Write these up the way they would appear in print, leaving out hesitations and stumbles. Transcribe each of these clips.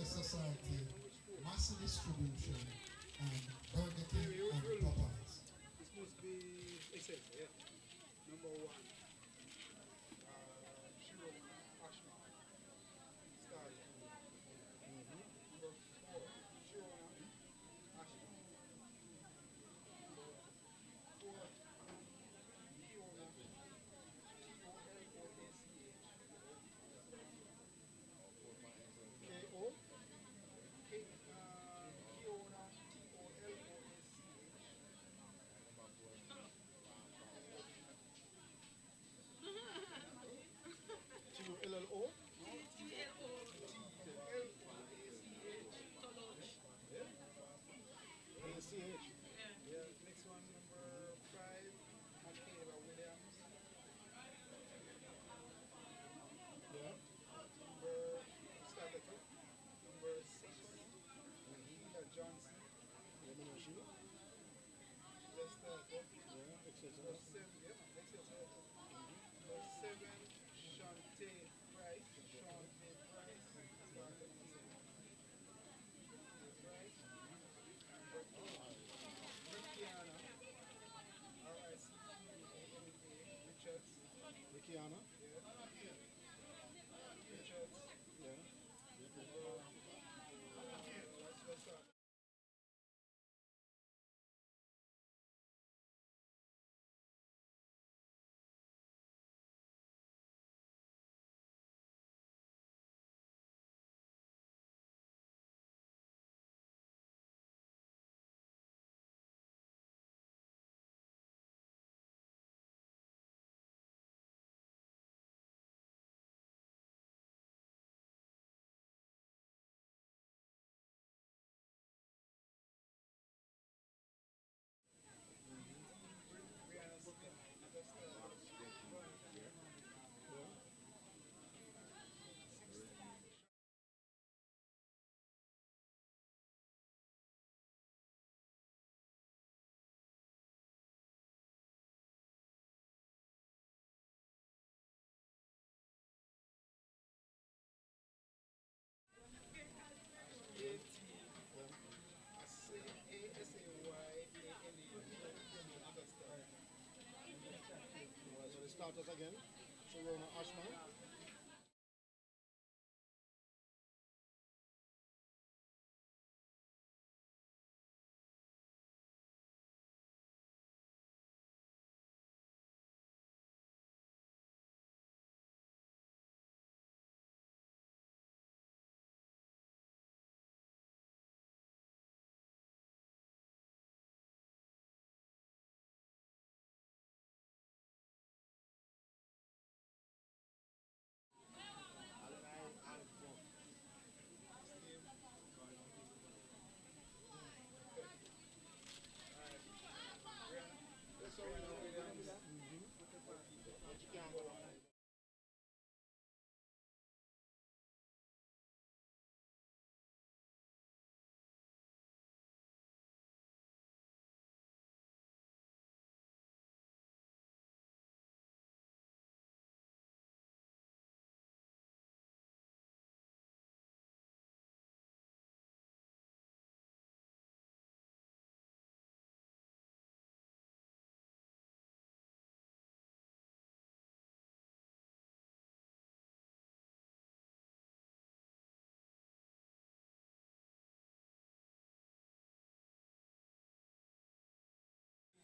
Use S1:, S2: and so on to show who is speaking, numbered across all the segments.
S1: Burger Society, Mass Distribution, and Burger King and Popeyes.
S2: This must be Issa, yeah. Number one. Shiro Ashman. Started. Number four. Shiro Ashman. Number four. Kiona. Kiona. Kiona. T-O-L-L-O. A-C-H. Yeah. Next one, number five, Michaela Williams. Yeah. Number, start at it. Number six, Nahida Johnson. Let me know she. Let's start up. Yeah, exercise. Number seven, yeah, exercise. Number seven, Shantae Price. Shantae Price. Start at number seven. Price. Number eight, Rickiana. R-I-C-Q-A-N-A. Richards. Rickiana. Yeah. Richards. Yeah. Let's start. Brianna Smith. Let's start. Yeah. A-T-A-S-A-Y-A-N-A. Understand. Alright, so the starters again. Sharona Ashman.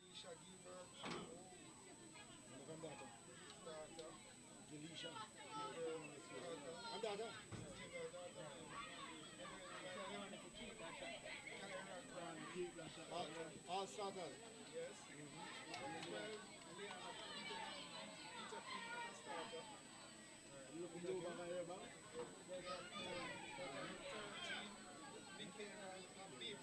S2: Elisha Gilbert. Starter. Elisha. Starter. All starters. Yes. 12, Leona Peter King as a starter. You looking to over here, man? 13, Michaela Habib.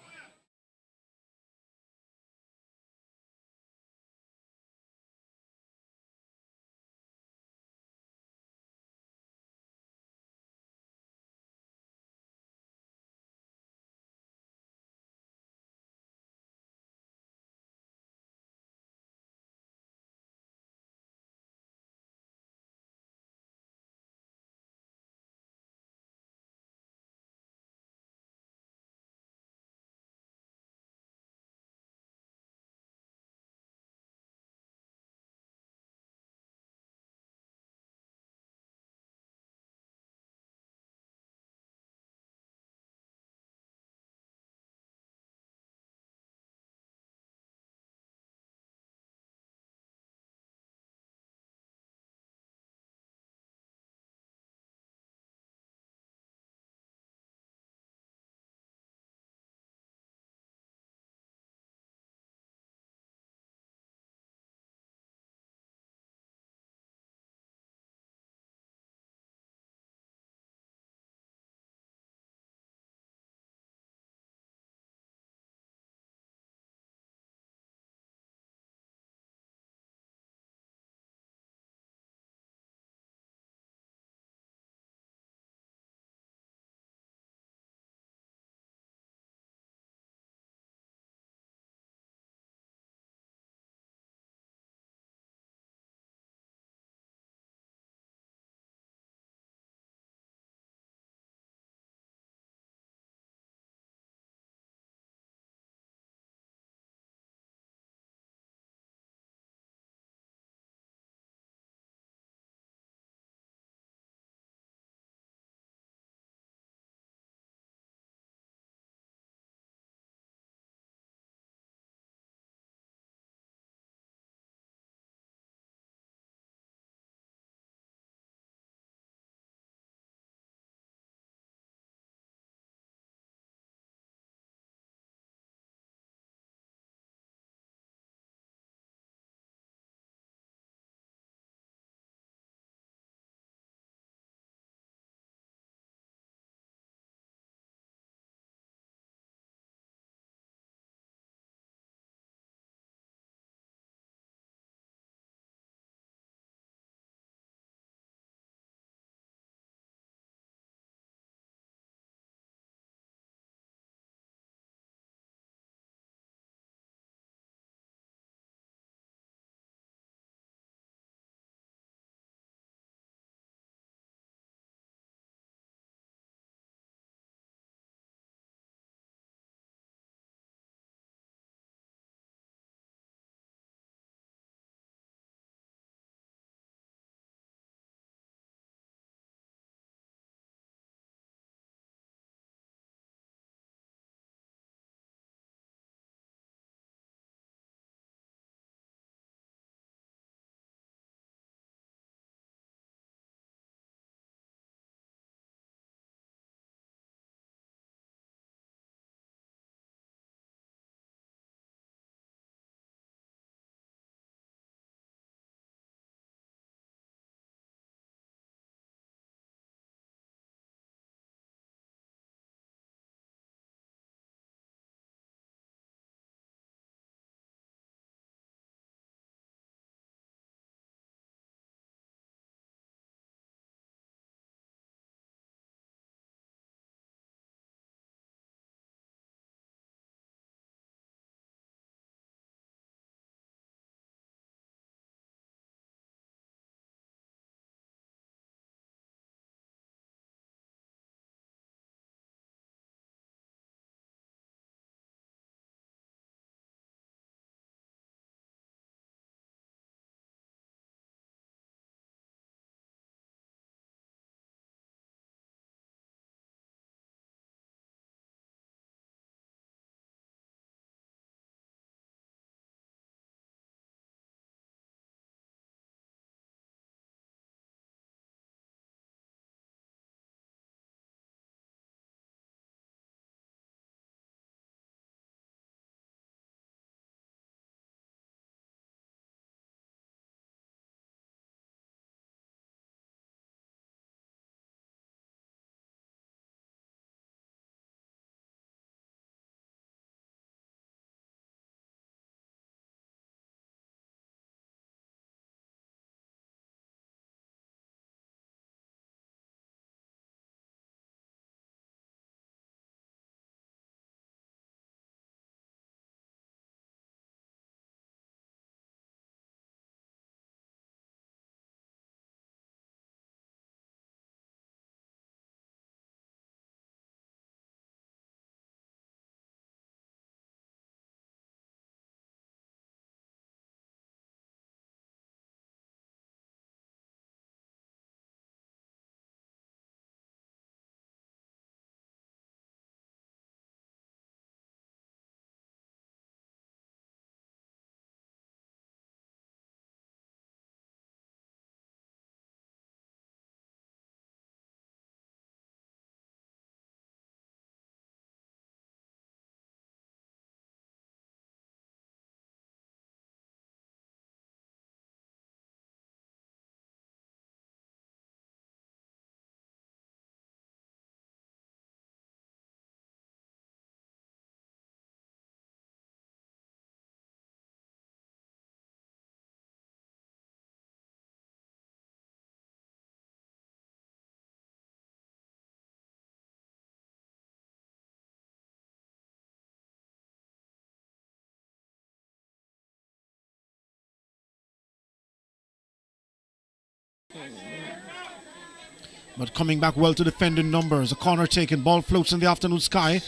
S3: But coming back well to defend in numbers. A corner taken, ball floats in the afternoon sky.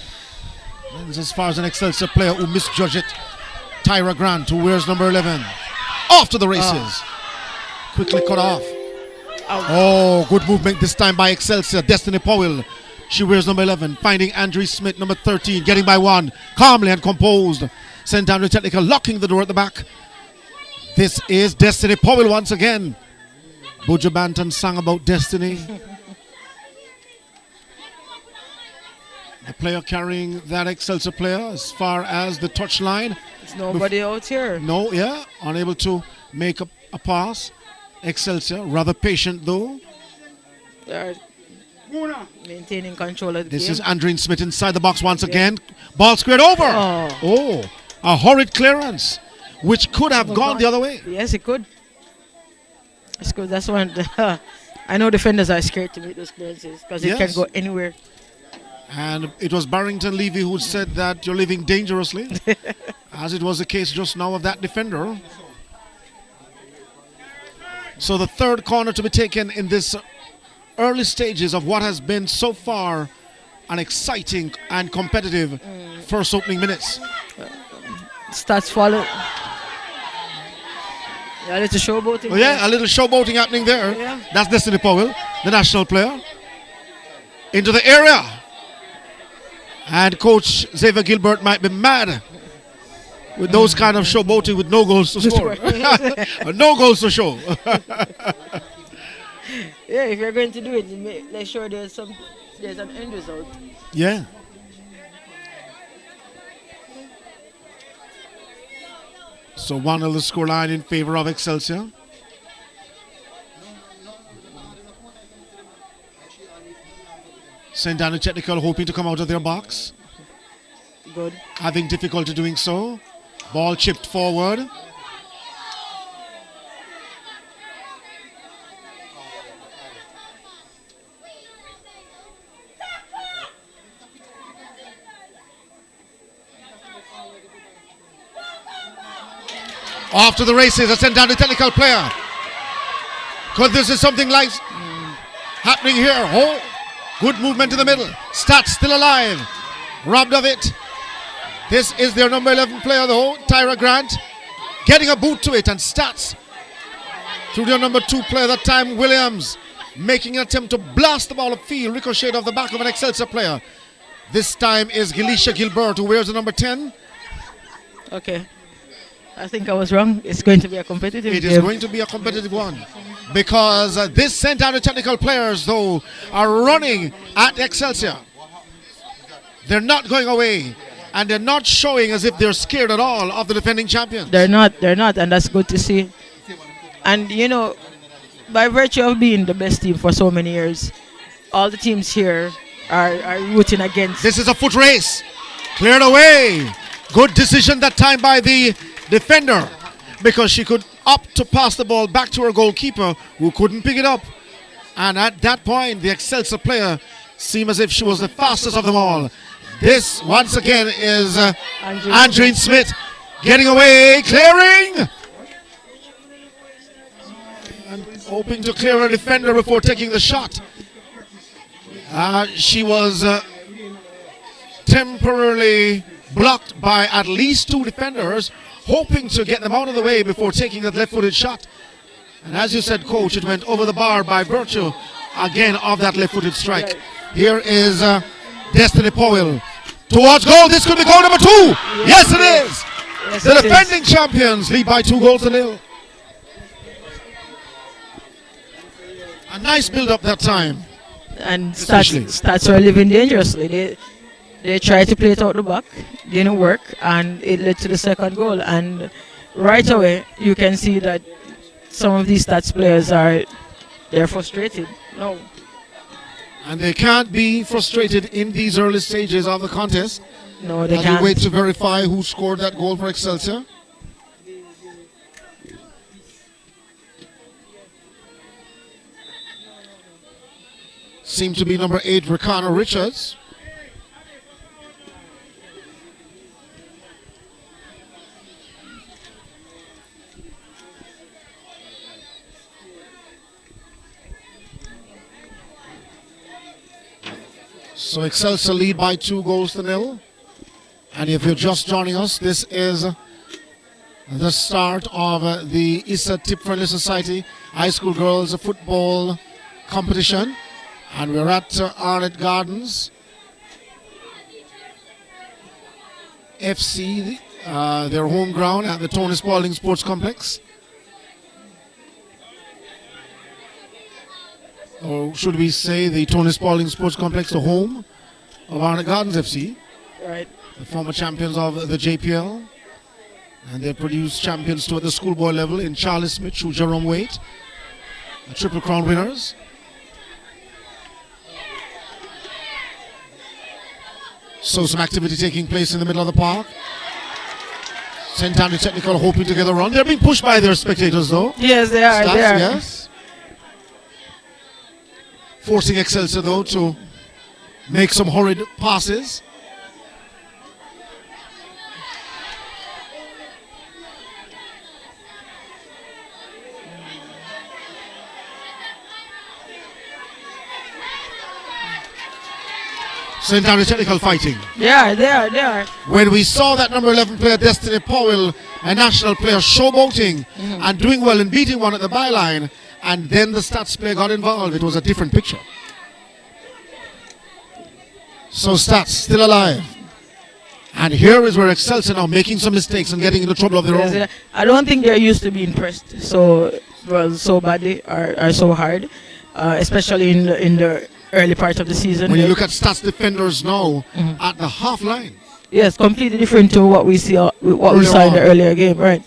S3: And as far as an Excelsior player who misjudged it, Tyra Grant, who wears number 11. Off to the races. Quickly cut off. Oh, good movement this time by Excelsior. Destiny Powell. She wears number 11. Finding Andrew Smith, number 13. Getting by one. Calmly and composed. Sent down to technical, locking the door at the back. This is Destiny Powell once again. Buju Banton sang about destiny. The player carrying that Excelsior player as far as the touchline.
S4: There's nobody out here.
S3: No, yeah, unable to make a pass. Excelsior, rather patient though.
S4: They're maintaining control of the
S3: This
S4: game.
S3: is Andreen Smith inside the box once again. Ball squared over. Oh, a horrid clearance, which could have gone the other way.
S4: Yes, it could. It's good. That's one. I know defenders are scared to make those clearances because it can go anywhere.
S3: And it was Barrington Levy who said that you're living dangerously, as it was the case just now of that defender. So the third corner to be taken in this early stages of what has been so far an exciting and competitive first opening minutes.
S4: Stats follow. Yeah, a little showboating.
S3: Oh, yeah, a little showboating happening there.
S4: Yeah.
S3: That's Destiny Powell, the national player. Into the area. And Coach Xavier Gilbert might be mad with those kind of showboating with no goals to score. No goals to show.
S4: Yeah, if you're going to do it, let's sure there's an end result.
S3: Yeah. So 1-0 the scoreline in favor of Excelsior. Sent down a technical, hoping to come out of their box.
S4: Good.
S3: Having difficulty doing so. Ball chipped forward. Off to the races, sent down the technical player. Could this is something like happening here? Oh, good movement in the middle. Stats still alive. Robbed of it. This is their number 11 player though, Tyra Grant. Getting a boot to it, and Stats through their number 2 player that time, Williams. Making an attempt to blast the ball upfield, ricochet off the back of an Excelsior player. This time is Gilisha Gilbert, who wears the number 10.
S4: Okay. I think I was wrong. It's going to be a competitive game.
S3: It is going to be a competitive one. Because this sent down the technical players, though, are running at Excelsior. They're not going away. And they're not showing as if they're scared at all of the defending champions.
S4: They're not, and that's good to see. And, you know, by virtue of being the best team for so many years, all the teams here are rooting against.
S3: This is a foot race. Cleared away. Good decision that time by the defender, because she could opt to pass the ball back to her goalkeeper, who couldn't pick it up. And at that point, the Excelsior player seemed as if she was the fastest of them all. This, once again, is Andreen Smith getting away, clearing, and hoping to clear a defender before taking the shot. She was temporarily blocked by at least 2 defenders, hoping to get them out of the way before taking that left-footed shot. And as you said, Coach, it went over the bar by virtue, again, of that left-footed strike. Here is Destiny Powell towards goal. This could be goal number 2. Yes, it is.
S4: Yes,
S3: The defending champions lead by 2-0. A nice build-up that time.
S4: And
S3: Especially.
S4: stats were living dangerously. They tried to play it out the back, didn't work, and it led to the second goal. And right away, you can see that some of these stats players they're frustrated. No.
S3: And they can't be frustrated in these early stages of the contest.
S4: No, they
S3: As
S4: can't.
S3: we wait to verify who scored that goal for Excelsior. Seemed to be number 8, Ricana Richards. So Excelsior lead by 2-0. And if you're just joining us, this is the start of the Issa Tip Friendly Society High School Girls Football Competition. And we're at Arnett Gardens FC, their home ground at the Tony Spalding Sports Complex. Or should we say the Tony Spalding Sports Complex, the home of Arnett Gardens FC.
S4: Right.
S3: The former champions of the JPL. And they produced champions too at the schoolboy level in Charlie Smith through Jerome Waite. The Triple Crown winners. So some activity taking place in the middle of the park. St. Anthony Technical hoping to get a run. They're being pushed by their spectators though.
S4: Yes, they are.
S3: Stats,
S4: They are.
S3: yes. Forcing Excelsior though to make some hurried passes. St. Anthony Technical fighting.
S4: Yeah, they are. They are.
S3: When we saw that number 11 player, Destiny Powell, a national player, showboating and doing well and beating one at the byline, and then the stats player got involved, it was a different picture. So stats still alive. And here is where Excelsior now making some mistakes and getting into trouble of their
S4: Yes,
S3: own.
S4: yeah. I don't think they're used to being pressed so badly or so hard, especially in the early part of the season.
S3: When you look at stats defenders now at the half line.
S4: Yes, completely different to what we see, what we
S3: Earlier
S4: saw in the
S3: on.
S4: earlier game, right?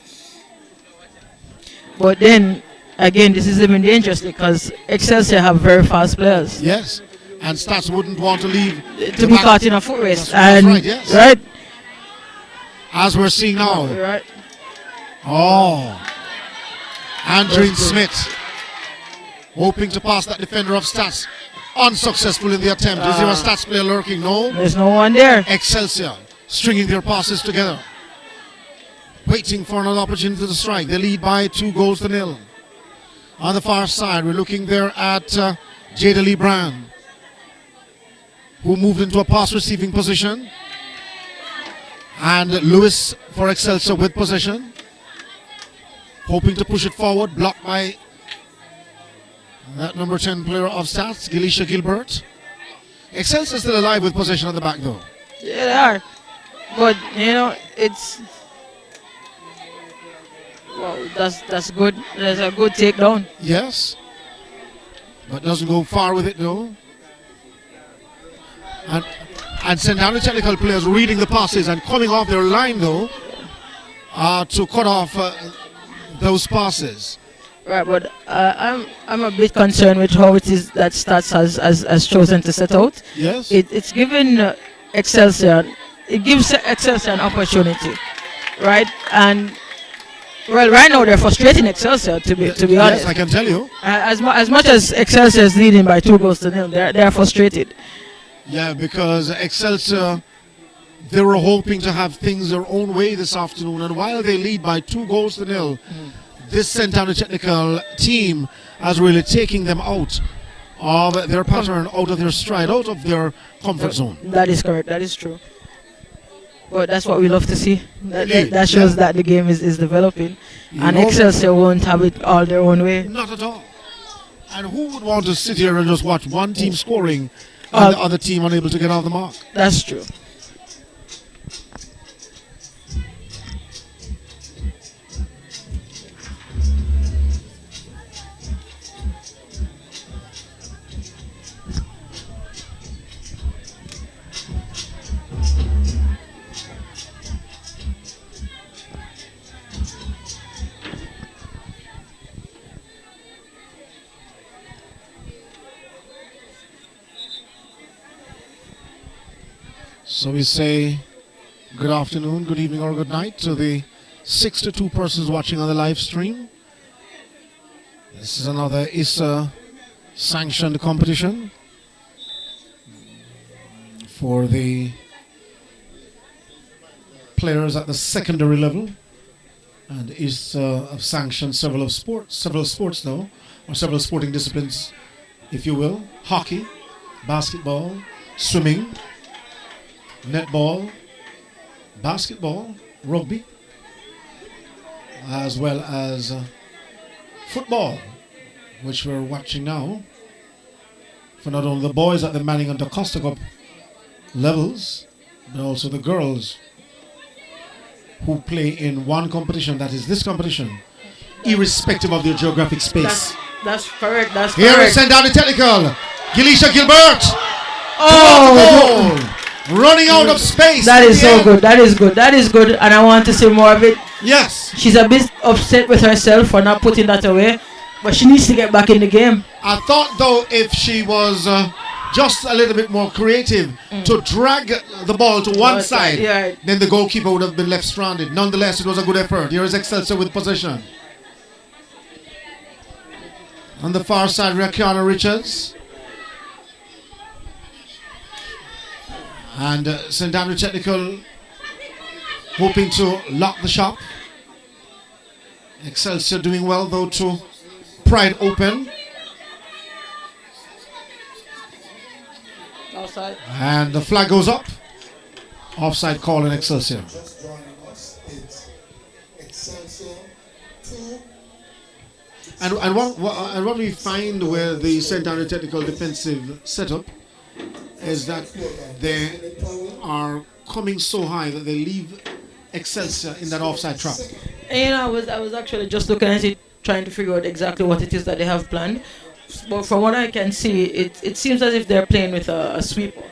S4: But then again, this is even dangerous because Excelsior have very fast players
S3: Yes. And stats wouldn't want to leave
S4: to
S3: the
S4: be
S3: back,
S4: caught in a foot race,
S3: That's
S4: and
S3: right, yes.
S4: right,
S3: as we're seeing now.
S4: right.
S3: Oh. Andrew Smith hoping to pass that defender of stats. Unsuccessful in the attempt. Is there a stats player lurking? No.
S4: There's no one there.
S3: Excelsior stringing their passes together. Waiting for another opportunity to strike. They lead by 2-0. On the far side, we're looking there at Jada Lee Brand, who moved into a pass receiving position. And Lewis for Excelsior with possession. Hoping to push it forward. Blocked by that number 10 player of stats, Gilisha Gilbert. Excelsior still alive with possession at the back though.
S4: Yeah, they are. But it's that's good. There's a good takedown.
S3: Yes. But doesn't go far with it though. And St. Anthony Technical players reading the passes and coming off their line though to cut off those passes.
S4: Right, but I'm a bit concerned with how it is that Stats has chosen to set out.
S3: Yes.
S4: It's given Excelsior, it gives Excelsior an opportunity, right? And well, right now they're frustrating Excelsior to be honest.
S3: Yes, I can tell you.
S4: As much as Excelsior is leading by 2-0, they're frustrated.
S3: Yeah, because Excelsior, they were hoping to have things their own way this afternoon, and while they lead by 2-0, this St. Anthony Technical team has really taken them out of their pattern, out of their stride, out of their comfort zone.
S4: That is correct. That is true. But that's what we love to see.
S3: Indeed,
S4: That shows
S3: yeah.
S4: that the game is developing,
S3: You
S4: and
S3: know-
S4: Excelsior won't have it all their own way.
S3: Not at all. And who would want to sit here and just watch one team scoring and the other team unable to get off the mark?
S4: That's true.
S3: So we say good afternoon, good evening, or good night to the 62 persons watching on the live stream. This is another Issa sanctioned competition for the players at the secondary level, and Issa have sanctioned several sports now, or several sporting disciplines, if you will: hockey, basketball, swimming, netball, basketball, rugby, as well as football, which we're watching now. For not only the boys at the Manning and the Costa Cup levels, but also the girls who play in one competition, that is this competition, irrespective of their geographic space.
S4: That's correct. That's
S3: Here is
S4: correct.
S3: sent down the technical. Gilisha Gilbert.
S4: Oh,
S3: Goal. Running out of space.
S4: that is
S3: in the
S4: so
S3: end.
S4: good. That is good. That is good. And I want to see more of it.
S3: Yes.
S4: She's a bit upset with herself for not putting that away, but she needs to get back in the game.
S3: I thought, though, if she was just a little bit more creative to drag the ball to one side,
S4: yeah.
S3: then the goalkeeper would have been left stranded. Nonetheless, it was a good effort. Here is Excelsior with possession. On the far side, Rakiana Richards. And St. Andrew Technical hoping to lock the shop. Excelsior doing well, though, to pry it open.
S4: Outside.
S3: And the flag goes up. Offside call in Excelsior.
S1: Just joining us, it's Excelsior 2.
S3: And what we find with the St. Andrew Technical defensive setup is that they are coming so high that they leave Excelsior in that offside trap.
S4: And I was actually just looking at it, trying to figure out exactly what it is that they have planned. But from what I can see, it seems as if they're playing with a sweeper,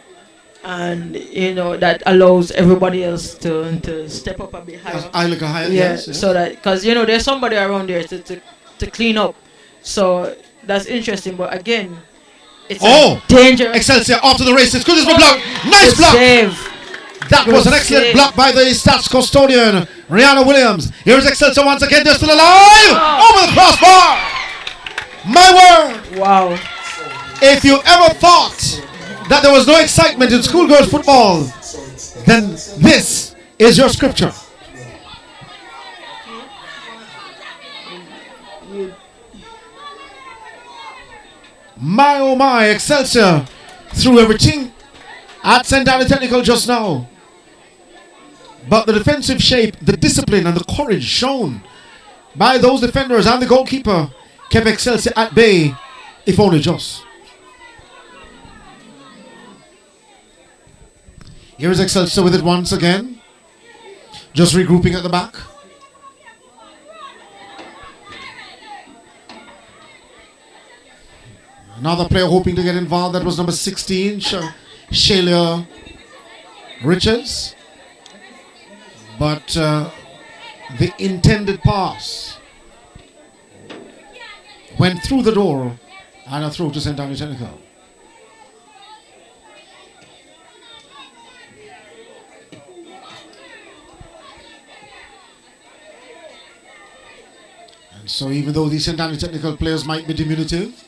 S4: and that allows everybody else to step up a bit higher.
S3: I look higher.
S4: Yeah,
S3: Yes, yes.
S4: so that because there's somebody around there to clean up. So that's interesting. But again, it's a dangerous.
S3: Excelsior off to the races. Good as the block. Nice
S4: Good
S3: block.
S4: save.
S3: That was an
S4: Good
S3: excellent
S4: save.
S3: block by the stats custodian, Rihanna Williams. Here's Excelsior once again. They're still alive. Over the crossbar. My word.
S4: Wow.
S3: If you ever thought that there was no excitement in schoolgirls football, then this is your scripture. My oh my, Excelsior threw everything at St. Anna Technical just now. But the defensive shape, the discipline and the courage shown by those defenders and the goalkeeper kept Excelsior at bay, if only just. Here is Excelsior with it once again. Just regrouping at the back. Another player hoping to get involved. That was number 16, Shayla Richards. But the intended pass went through the door and a throw to St. Anthony Technical. And so even though these St. Anthony Technical players might be diminutive,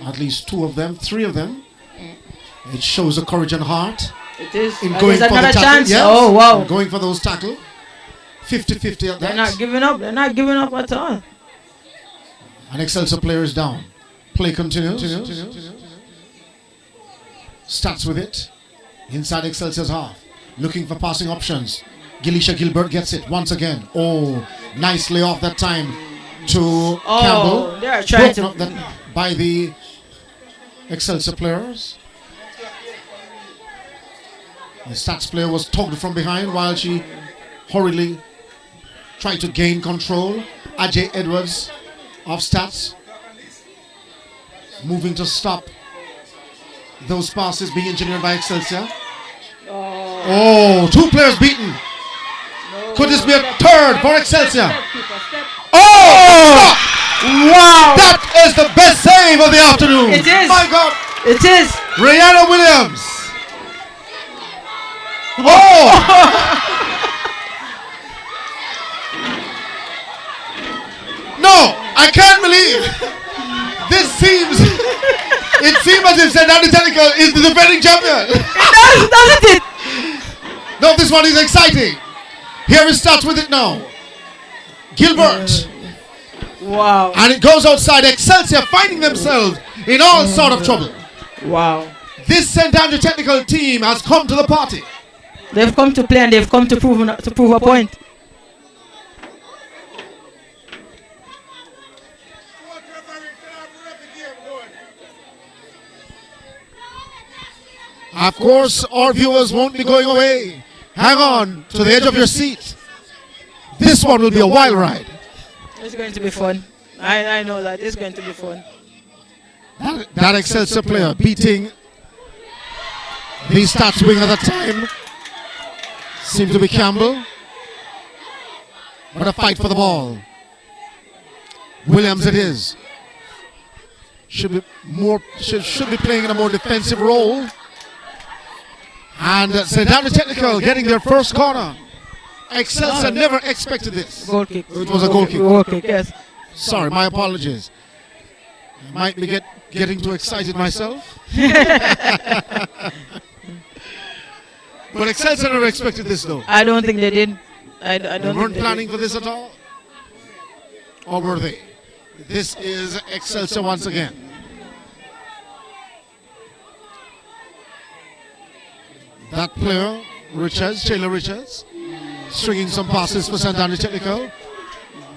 S3: at least two of them, three of them, it shows the courage and heart
S4: It is.
S3: in
S4: And
S3: going
S4: there's
S3: for the
S4: another
S3: tackle.
S4: chance.
S3: Yes,
S4: Oh wow.
S3: in going for those tackle. 50-50 at
S4: They're
S3: that.
S4: not giving up. They're not giving up at all.
S3: An Excelsior player is down. Play continues. Starts with it. Inside Excelsior's half. Looking for passing options. Gilisha Gilbert gets it once again. Oh, nicely off that time to Campbell.
S4: They are trying
S3: Broken
S4: to.
S3: up that by the Excelsior players. The Stats player was tugged from behind while she hurriedly tried to gain control. Ajay Edwards of Stats moving to stop those passes being engineered by Excelsior. Oh, two players beaten. Could this be a third for Excelsior? Oh!
S4: Wow.
S3: That is the best save of the afternoon.
S4: It is.
S3: My God.
S4: It is.
S3: Rihanna Williams. Oh! No, I can't believe this seems. It seems as if St. Anthony Technical is the defending champion.
S4: Doesn't it?
S3: No, this one is exciting. Here it starts with it now. Gilbert.
S4: Wow.
S3: And it goes outside. Excelsior finding themselves in all sort of trouble.
S4: Wow.
S3: This St. Andrew Technical team has come to the party.
S4: They've come to play and they've come to prove a point.
S3: Of course, our viewers won't be going away. Hang on to the edge of your seat. This one will be a wild ride.
S4: It's going to be fun. I know that it's going to be fun.
S3: That Excelsior player beating the stats wing at the time seemed to be Campbell. But a fight for the ball. Williams it is. Should be playing in a more defensive role. And St. Andrew Technical getting their first corner. Excelsior never expected this.
S4: Goal kick.
S3: It was a goal kick.
S4: Goal kick, yes.
S3: Sorry, my apologies. I might be getting too excited myself. But Excelsior never expected this though.
S4: I don't think they did. I
S3: They
S4: don't
S3: weren't
S4: think
S3: planning for this at all. Or were they? This is Excelsior once again. That player, Taylor Richards, stringing some passes for St. Andrew Technical.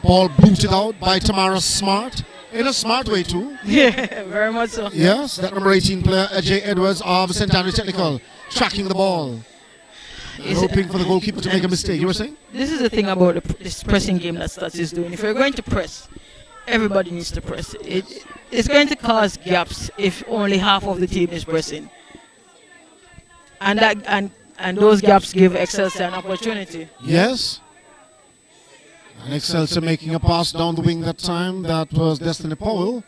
S3: Ball booted out by Tamara Smart. In a smart way too.
S4: Yeah, very much so.
S3: Yes, that number 18 player, Ajay Edwards of St. Andrew Technical, tracking the ball. Hoping for the goalkeeper to make a mistake. You were saying?
S4: This is the thing about this pressing game that Stats is doing. If you're going to press, everybody needs to press. It's going to cause gaps if only half of the team is pressing. And those gaps give Excelsior an opportunity.
S3: Yes. And Excelsior making a pass down the wing that time. That was Destiny Powell.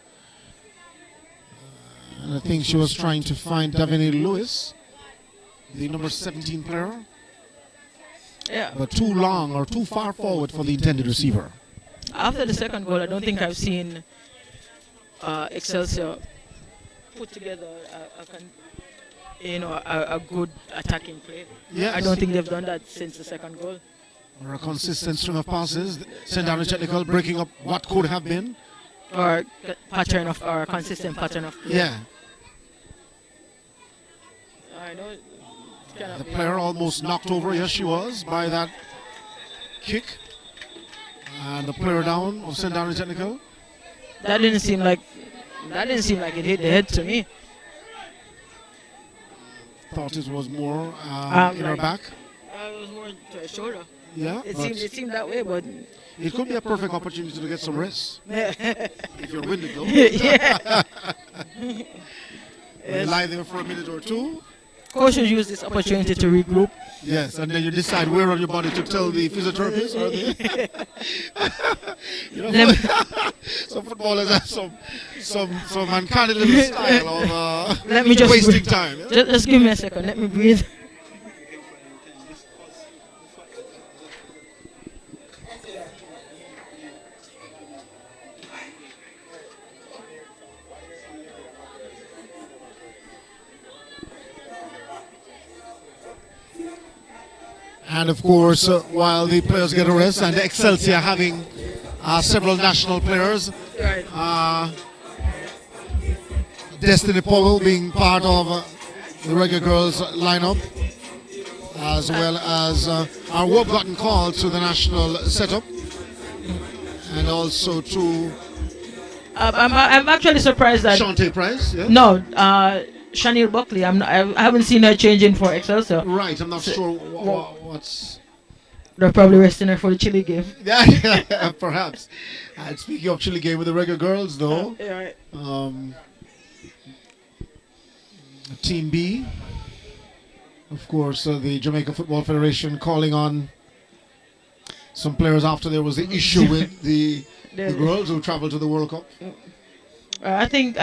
S3: And I think she was trying to find Davini Lewis, the number 17 player.
S4: Yeah.
S3: But too long or too far forward for the intended receiver.
S4: After the second goal, I don't think I've seen Excelsior put together a good attacking play.
S3: Yes.
S4: I don't think they've done that since the second goal.
S3: Or a consistent string of passes. St. Andrew Technical breaking up what could have been.
S4: Or consistent pattern of play.
S3: Yeah.
S4: I know.
S3: The player almost knocked over, yes she was, by that kick. And the player down of St. Andrew Technical.
S4: That didn't seem like it hit the head to me.
S3: Thought it was more in her
S4: like-
S3: back.
S4: It was more to her shoulder.
S3: Yeah,
S4: It
S3: but
S4: seemed that way, but
S3: it could be a perfect opportunity to get some rest. If you're winded though.
S4: yeah.
S3: You lie there for a minute or two.
S4: Coaches use this opportunity to regroup.
S3: Yes, and then you decide where on your body to tell the physiotherapist. Or some footballers have some uncanny little style of
S4: Let me just
S3: wasting time. Yeah?
S4: Just give me a second. Let me breathe.
S3: And of course, while the players get a rest, and Excelsior having several national players,
S4: Right.
S3: Destiny Powell being part of the Reggae Girls lineup, as well as our Wob gotten called to the national setup, and also to
S4: I'm actually surprised that
S3: Shante Price. Yeah?
S4: no, Chanel Buckley. I haven't seen her changing for Excelsior.
S3: Right, I'm not sure what's.
S4: They're probably resting her for the Chile game.
S3: Yeah, perhaps. And speaking of Chile game with the Reggae Girls, though,
S4: Yeah, right.
S3: Team B, of course, the Jamaica Football Federation calling on some players after there was the issue with the girls who traveled to the World Cup.
S4: I think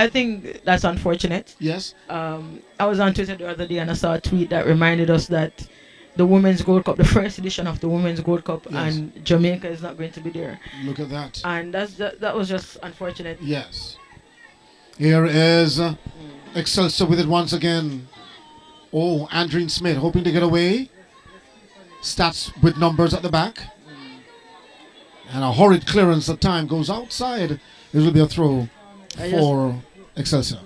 S4: that's unfortunate.
S3: Yes.
S4: I was on Twitter the other day and I saw a tweet that reminded us that the Women's Gold Cup, the first edition of the Women's Gold Cup,
S3: Yes.
S4: and Jamaica is not going to be there.
S3: Look at that.
S4: And that was just unfortunate.
S3: Yes. Here is Excelsior with it once again. Oh, Andreen Smith hoping to get away. Stats with numbers at the back. And a horrid clearance at time goes outside. It will be a throw for Excelsior.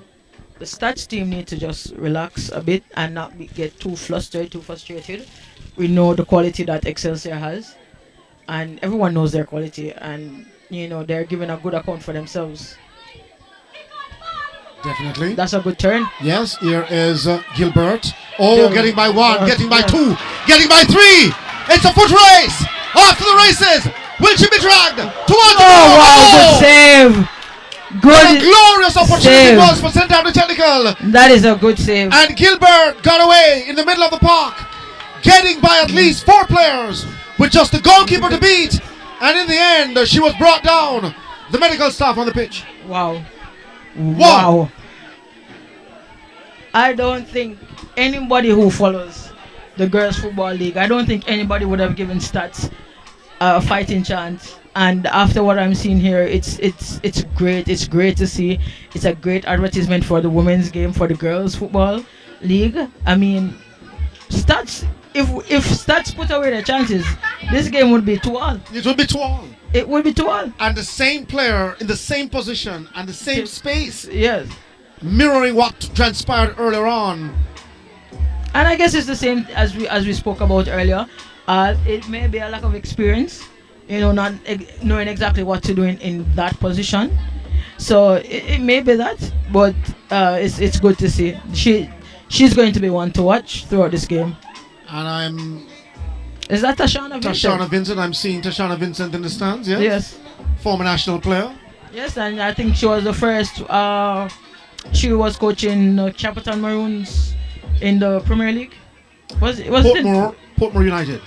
S4: the stats team need to just relax a bit and not get too flustered, too frustrated. We know the quality that Excelsior has, and everyone knows their quality, and they're giving a good account for themselves.
S3: Definitely.
S4: That's a good turn.
S3: Yes, here is Gilbert. Oh, getting by one, getting by
S4: yeah.
S3: two, getting by three. It's a foot race. Off to the races. Will she be dragged? Towards the
S4: Oh
S3: goal.
S4: wow, good save.
S3: What a
S4: Good.
S3: glorious opportunity
S4: save.
S3: was for St. Andrew Technical.
S4: That is a good save.
S3: And Gilbert got away in the middle of the park, getting by at least 4 players with just the goalkeeper to beat. And in the end, she was brought down. The medical staff on the pitch.
S4: Wow.
S3: Wow.
S4: I don't think anybody who follows the Girls Football League, I don't think anybody would have given Stats a fighting chance. And after what I'm seeing here, it's great. It's great to see. It's a great advertisement for the women's game, for the Girls Football League. I mean, Stats. If Stats put away their chances, this game would be 2-all.
S3: It would be 2-all.
S4: It would be 2-all.
S3: And the same player in the same position and the same space,
S4: Yes.
S3: mirroring what transpired earlier on.
S4: And I guess it's the same as we spoke about earlier. It may be a lack of experience, not knowing exactly what to do in that position. So it may be that, but it's good to see. She's going to be one to watch throughout this game.
S3: And
S4: Is that Tashana Vincent?
S3: Tashana Vincent. I'm seeing Tashana Vincent in the stands, yes?
S4: Yes.
S3: Former national player.
S4: Yes, and I think she was the first. She was coaching Capital Maroons in the Premier League. Was it?
S3: Portmore United.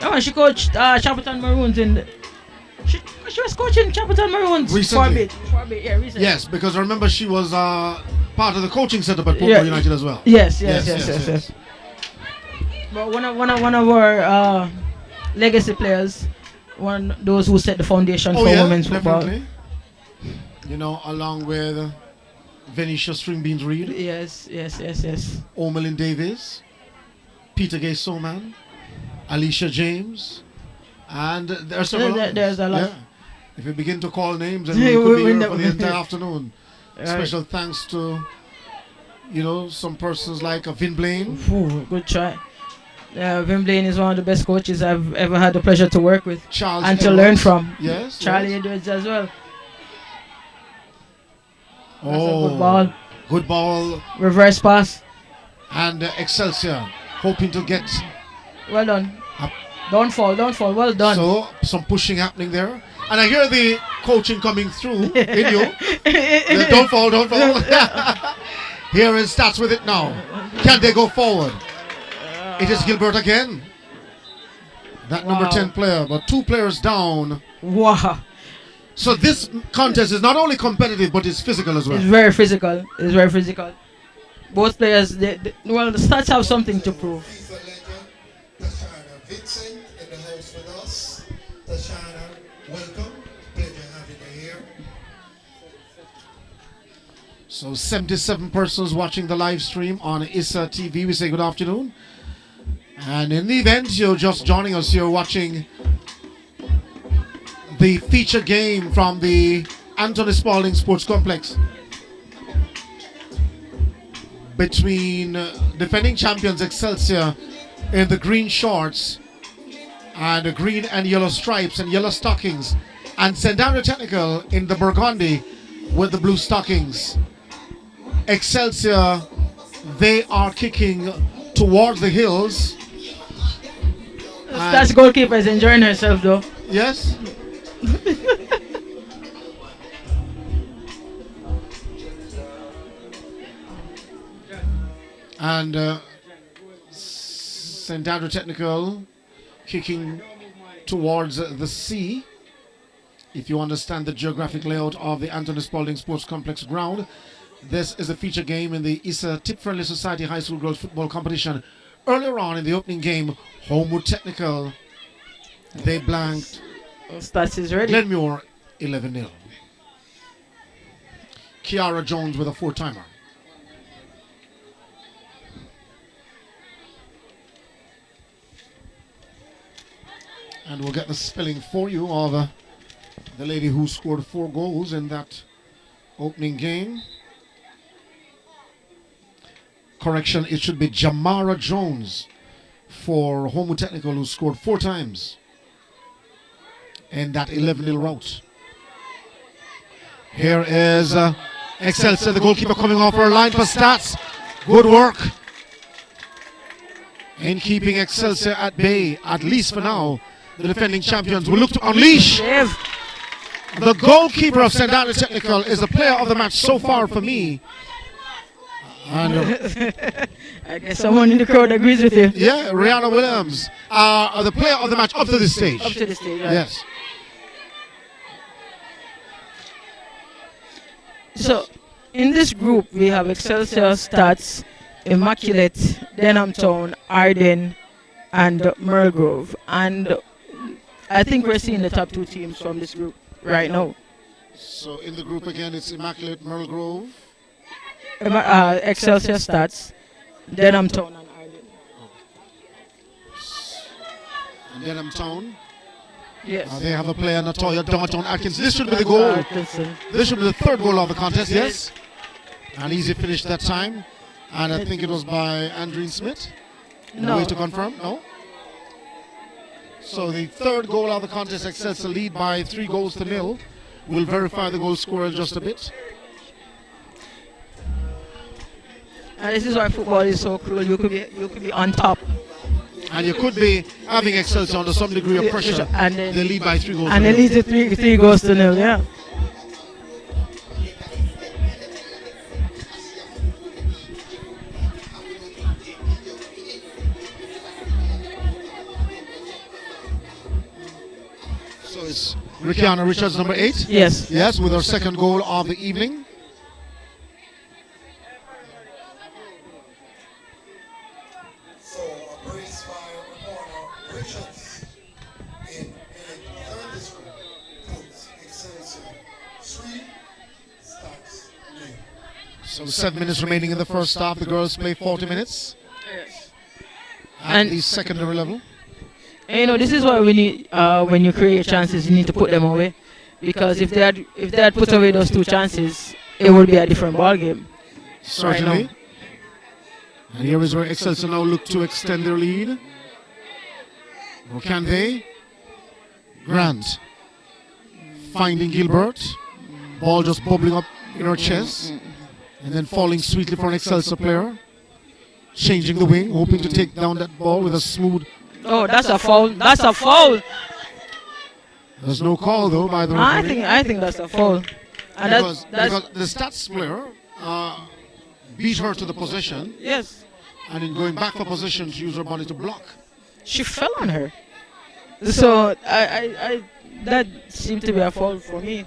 S4: No, she coached Capital Maroons she was coaching Capital Maroons
S3: Recently.
S4: for a bit, yeah, recently.
S3: Yes, because I remember she was part of the coaching setup at Portmore United as well.
S4: Yes. But one of our legacy players, those who set the foundation for women's football.
S3: Definitely. Along with Venetia Stringbeans Reed.
S4: Yes.
S3: Omelin Davis, Peter Gay Soman, Alicia James, and there's several
S4: There's a lot.
S3: Yeah. If we begin to call names, then we could be here for the entire afternoon.
S4: Right.
S3: Special thanks to, some persons like Vin Blaine.
S4: Ooh, good try. Vin Blaine is one of the best coaches I've ever had the pleasure to work with
S3: Charles
S4: and
S3: Edwards.
S4: to learn from.
S3: Yes.
S4: Charlie
S3: yes.
S4: Edwards as well. That's
S3: Oh,
S4: a good ball.
S3: Good ball.
S4: Reverse pass.
S3: And Excelsior hoping to get.
S4: Well done.
S3: Up.
S4: Don't fall. Well done.
S3: So, some pushing happening there. And I hear the coaching coming through in you. Don't fall. Here is Stats with it now. Can they go forward? It is Gilbert again. That number 10 player, but 2 players down.
S4: Wow.
S3: So this contest is not only competitive, but it's physical as well.
S4: It's very physical. Both players, the Stats have something to prove.
S1: FIFA legend, Tashana Vincent in the house with us. Tashana, welcome. Pleasure having you here.
S3: So 77 persons watching the live stream on Issa TV. We say good afternoon. And in the event you're just joining us, you're watching the feature game from the Anthony Spalding Sports Complex between defending champions Excelsior in the green shorts and the green and yellow stripes and yellow stockings, and St. Andrew Technical in the burgundy with the blue stockings. Excelsior, they are kicking towards the hills.
S4: Stats goalkeeper is enjoying herself though.
S3: Yes. And St. Andrew Technical kicking towards the sea. If you understand the geographic layout of the Anthony Spalding Sports Complex ground, this is a feature game in the Issa Tip Friendly Society High School Girls Football Competition. Earlier on in the opening game, Homewood Technical, they blanked
S4: Stats is ready.
S3: Glenmure 11-0. Kiara Jones with a 4-timer. And we'll get the spelling for you of the lady who scored 4 goals in that opening game. Correction, it should be Jamara Jones for Homo Technical, who scored 4 times in that 11-0 rout. Here is Excelsior, the goalkeeper, coming off her line for Stats. Good work in keeping Excelsior at bay, at least for now. The defending champions will look to unleash. The goalkeeper of St. Anthony Technical is the player of the match so far for me. And,
S4: I guess someone in the crowd agrees with you.
S3: yeah, Rihanna Williams, the player of the match up to this stage.
S4: Up to the stage, right?
S3: Yes.
S4: So, in this group, we have Excelsior, Stats, Immaculate, Denham Town, Arden, and Merlegrove. And I think we're seeing the top 2 teams from this group right now.
S3: So in the group again, it's Immaculate, Merle Grove.
S4: Excelsior, Stats, Denham Town, and Arden.
S3: And Denham Town.
S4: Yes.
S3: They have a player, Natoya Downtown Atkins. This should be the goal. This should be the 3rd goal of the contest, yes. An easy finish that time. And I think it was by Andreen Smith.
S4: No.
S3: Way to confirm? No? So the 3rd goal of the contest, Excelsior lead by 3 goals to 0. We'll verify the goal scorer in just a bit.
S4: And this is why football is so cruel. You could be on top.
S3: And you could be having Excelsior under some degree of pressure.
S4: And then
S3: They lead by 3 goals.
S4: And
S3: to
S4: they
S3: nil.
S4: lead to 3 goals to 0, yeah.
S3: So it's Rickiana Richards, number 8.
S4: Yes.
S3: Yes, with her 2nd goal of the evening.
S1: So a brace by Ramona Richards in third district puts Excelsior 3, Stats 0.
S3: So 7 minutes remaining in the first half. The girls play 40 minutes
S4: Yes.
S3: at
S4: And-
S3: the secondary level.
S4: And, you know, this is why we need, when you create chances, you need to put them away. Because if they had put away those 2 chances, it would be a different ball game.
S3: Certainly.
S4: now.
S3: And here is where Excelsior now look to extend their lead. Or can they? Grant finding Gilbert. Ball just bubbling up in her chest. And then falling sweetly for an Excelsior player. Changing the wing, hoping to take down that ball with a smooth.
S4: Oh, that's a foul. That's a foul.
S3: There's no call though by the referee.
S4: I think that's a foul. And
S3: because
S4: that's
S3: the stats player beat her to the possession,
S4: yes.
S3: and in going back for possession, she used her body to block.
S4: She fell on her. So I that seemed to be a foul for me.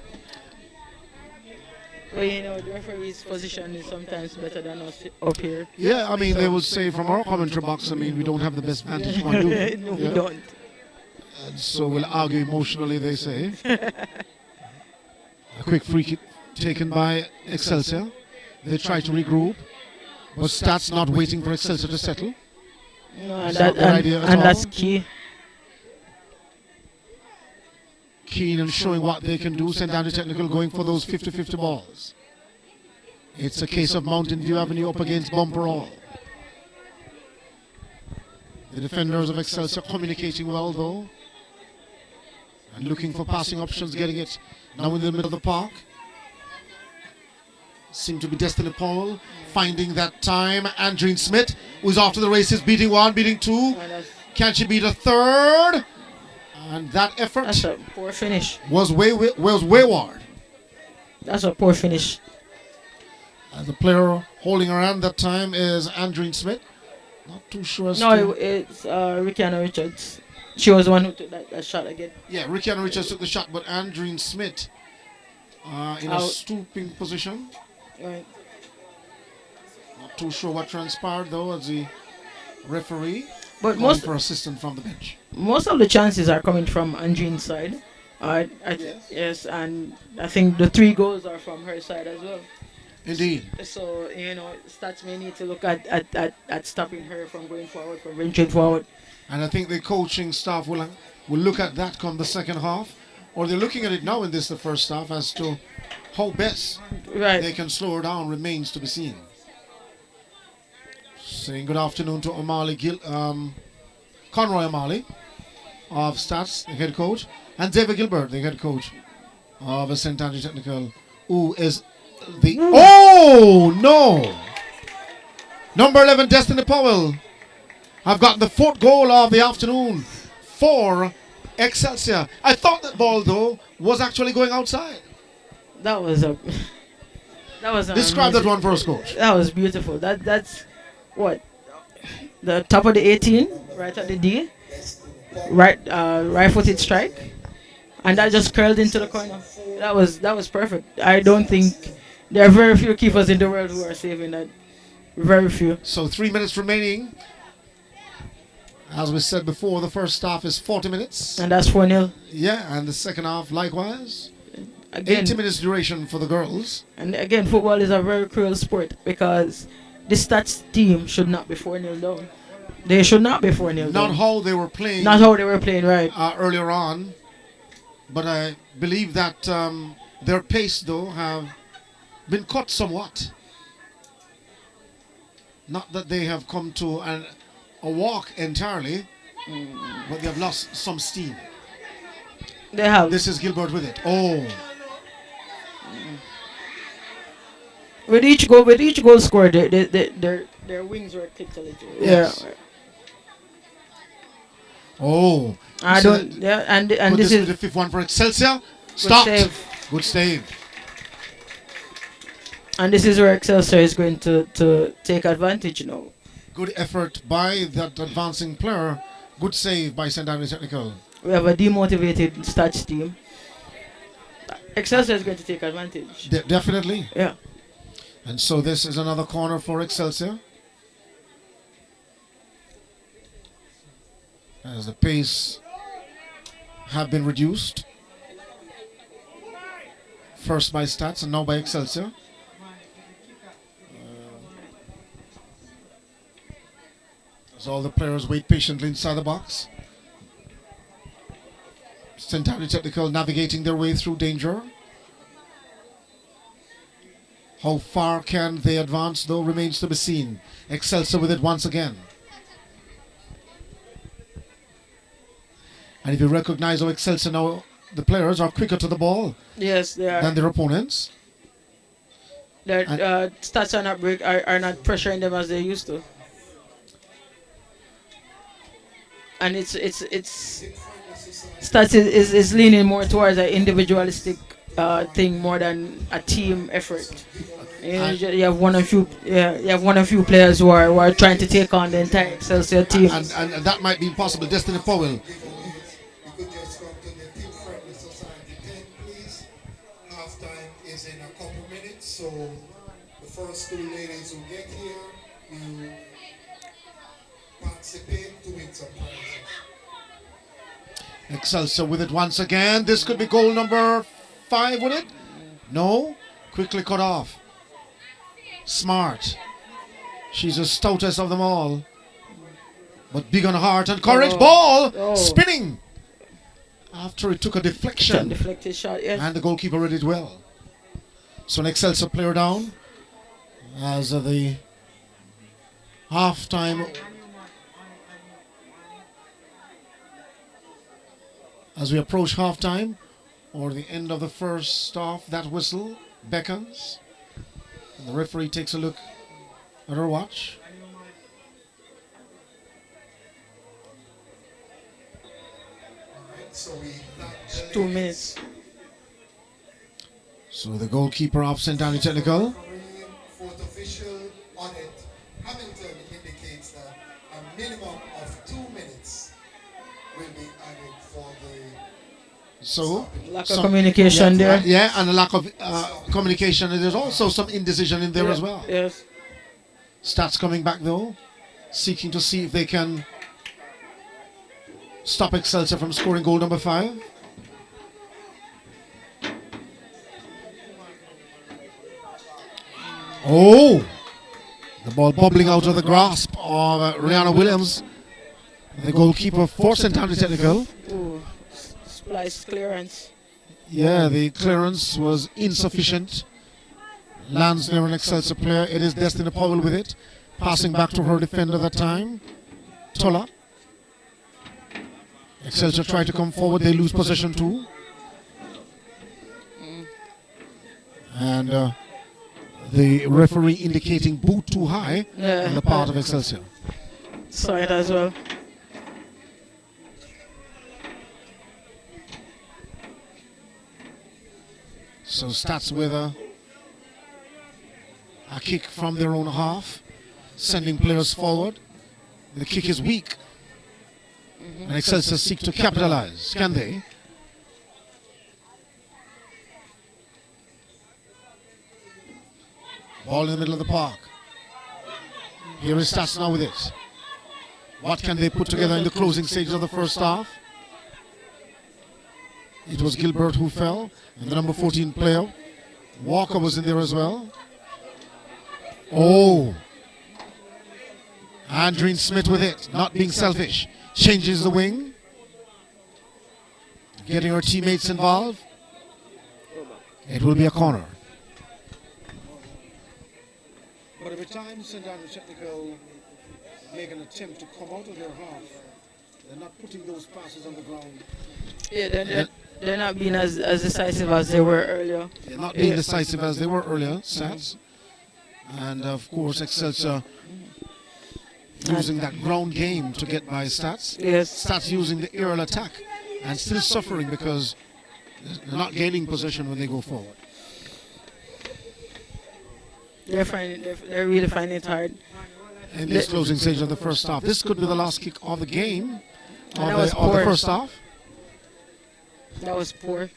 S4: But you know, the referee's position is sometimes better than us up here.
S3: Yeah, I mean, they would say from our commentary box, I mean, we don't have the best vantage point, do we?
S4: No, we
S3: Yeah.
S4: don't.
S3: And so we'll argue emotionally, they say. A quick free kick taken by Excelsior. They try to regroup, but Stats not waiting for Excelsior to settle.
S4: No, and,
S3: It's not
S4: that,
S3: a good idea at
S4: and
S3: all.
S4: that's key.
S3: Keen and showing what they can do. St. Andrew Technical going for those 50-50 balls. It's a case of Mountain View Avenue up against Bumper All. The defenders of Excelsior communicating well though. And looking for passing options, getting it now in the middle of the park. Seem to be Destiny Paul finding that time. Andreen Smith, who's off to the races, beating 1, beating 2.
S4: And that's,
S3: Can she beat a 3rd? And that effort
S4: that's a poor finish.
S3: was wayward.
S4: That's a poor finish.
S3: And the player holding her hand that time is Andreen Smith. Not too sure as
S4: No,
S3: to...
S4: it's Rickiana Richards. She was the one who took that shot again.
S3: Yeah, Ricky and Richards took the shot, but Andreen Smith in a
S4: Out.
S3: stooping position.
S4: Right.
S3: Not too sure what transpired though as the referee
S4: But
S3: calling
S4: most
S3: for assistance from the bench.
S4: of the chances are coming from Andreen's side. Yes, and I think the 3 goals are from her side as well.
S3: Indeed.
S4: So, you know, Stats may need to look at stopping her from going forward, from venturing forward.
S3: And I think the coaching staff will look at that come the second half. Or they're looking at it now in the first half as to how best
S4: Right.
S3: they can slow her down remains to be seen. Saying good afternoon to Conroy O'Malley of Stats, the head coach, and David Gilbert, the head coach of St. Andrew Technical, who is the... Oh, no! Number 11, Destiny Powell, have gotten the 4th goal of the afternoon for Excelsior. I thought that ball, though, was actually going outside.
S4: That was a... That was
S3: Describe that one for us, coach.
S4: That was beautiful. That's what? The top of the 18, right at the D. Right footed strike. And that just curled into the corner. That was perfect. I don't think there are very few keepers in the world who are saving that. Very few.
S3: So 3 minutes remaining. As we said before, the first half is 40 minutes.
S4: And that's 4-0.
S3: Yeah, and the second half likewise.
S4: Again,
S3: 80 minutes duration for the girls.
S4: and again, football is a very cruel sport because the stats team should not be 4-0 down. They should not be 4-0 down.
S3: Not how they were playing.
S4: Not how they were playing, right.
S3: Earlier on. But I believe that their pace, though, have been cut somewhat. Not that they have come to a walk entirely, but they have lost some steam.
S4: They have.
S3: This is Gilbert with it. Oh.
S4: With each goal scored, their wings were kicked a little.
S3: Yes.
S4: Yeah.
S3: Oh.
S4: I
S3: So
S4: don't. Yeah, and
S3: Put
S4: this
S3: this
S4: is
S3: with the 5th one for Excelsior. Stopped.
S4: save.
S3: Good save.
S4: And this is where Excelsior is going to take advantage now.
S3: Good effort by that advancing player. Good save by St. Andrews Technical.
S4: We have a demotivated stats team. Excelsior is going to take advantage.
S3: Definitely.
S4: Yeah.
S3: And so this is another corner for Excelsior. As the pace have been reduced. First by Stats and now by Excelsior. As all the players wait patiently inside the box. St. Andrew Technical navigating their way through danger. How far can they advance, though, remains to be seen. Excelsior with it once again. And if you recognize how Excelsior now, the players are quicker to the ball
S4: Yes, they are.
S3: than their opponents.
S4: Their
S3: and-
S4: stats are not pressuring them as they used to. And it's stats is leaning more towards an individualistic thing more than a team effort. You have one or few players who are trying to take on the entire Excelsior team.
S3: And that might be impossible. Destiny Powell.
S1: We could just come to the Team Friendly Society 10, please. Halftime is in a couple minutes, so the first 2 ladies who get here, you participate to win some prizes.
S3: Excelsior with it once again. This could be goal number 5, would it? No. Quickly cut off. Smart. She's the stoutest of them all. But big on heart and courage.
S4: Oh.
S3: Ball
S4: Oh.
S3: spinning. After it took a deflection.
S4: Deflected shot, yes.
S3: And the goalkeeper read it well. So an Excelsior player down. As the half-time... As we approach half-time, or the end of the first half, that whistle beckons. And the referee takes a look at her watch.
S1: Alright, so we
S4: It's 2 minutes.
S3: So the goalkeeper of St. Anthony Technical.
S1: Fourth official on it. Hamilton indicates that a minimum of 2 minutes will be added for the
S3: So,
S4: Lack of communication there.
S3: Yeah, and a lack of communication. And there's also some indecision in there as well.
S4: Yes.
S3: Stats coming back though, seeking to see if they can stop Excelsior from scoring goal number 5. Oh, the ball bubbling out of the grasp of Rihanna Williams, the goalkeeper for St. Anthony Technical.
S4: Ooh, splice clearance.
S3: Yeah, the clearance was insufficient. Lands near an Excelsior player. It is Destiny Powell with it. Passing back to her defender that time. Tola. Excelsior try to come forward. They lose possession too. And the referee indicating boot too high on the part of Excelsior.
S4: Saw it as well.
S3: So Stats with a kick from their own half, sending players forward. The kick is weak. And Excelsior seek to capitalize. Can they? Ball in the middle of the park. Here is Stats now with it. What can they put together in the closing stages of the first half? It was Gilbert who fell, and the number 14 player. Walker was in there as well. Oh. Andreen Smith with it, not being selfish. Changes the wing. Getting her teammates involved. It will be a corner. But every time St. Andrews Technical make an attempt to come out of their half, they're not putting those passes on the ground.
S4: Yeah, they're not being as decisive as they were earlier.
S3: They're not being decisive as they were earlier, Stats. And of course, Excelsior using that ground game to get by Stats.
S4: Yes.
S3: Stats using the aerial attack and still suffering because they're not gaining possession when they go forward.
S4: They're really finding it hard.
S3: In this closing stage of the first half, this could be the last kick of the game
S4: And
S3: of the first half.
S4: That was poor.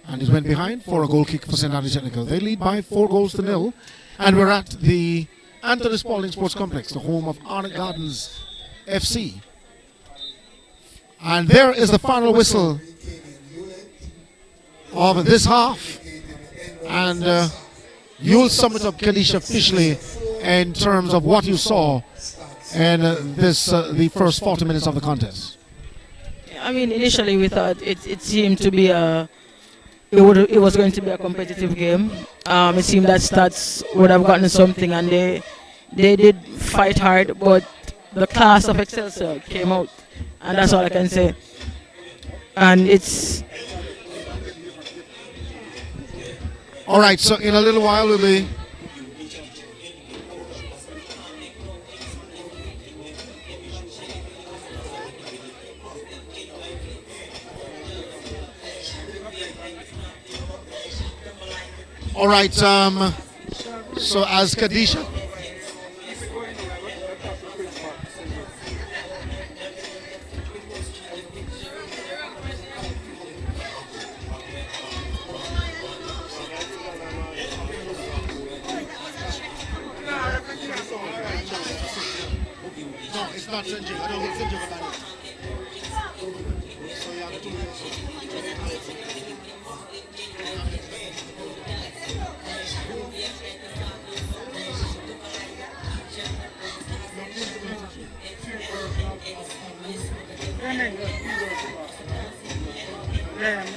S3: And it went behind for a goal kick for St. Andrews Technical. They lead by 4-0. And we're at the Anthony Spalding Sports Complex, the home of Arnott Gardens FC. And there is the final whistle of this half. And you'll sum it up, Kadisha, officially in terms of what you saw in the first 40 minutes of the contest.
S4: I mean, initially we thought it seemed to be it was going to be a competitive game. It seemed that Stats would have gotten something, and they did fight hard, but the class of Excelsior came out, and that's all I can say. And it's
S3: all right. So in a little while we'll be. All right, so as Kadisha. No, it's not changing. I don't think it's changing about it. So you have 2 minutes.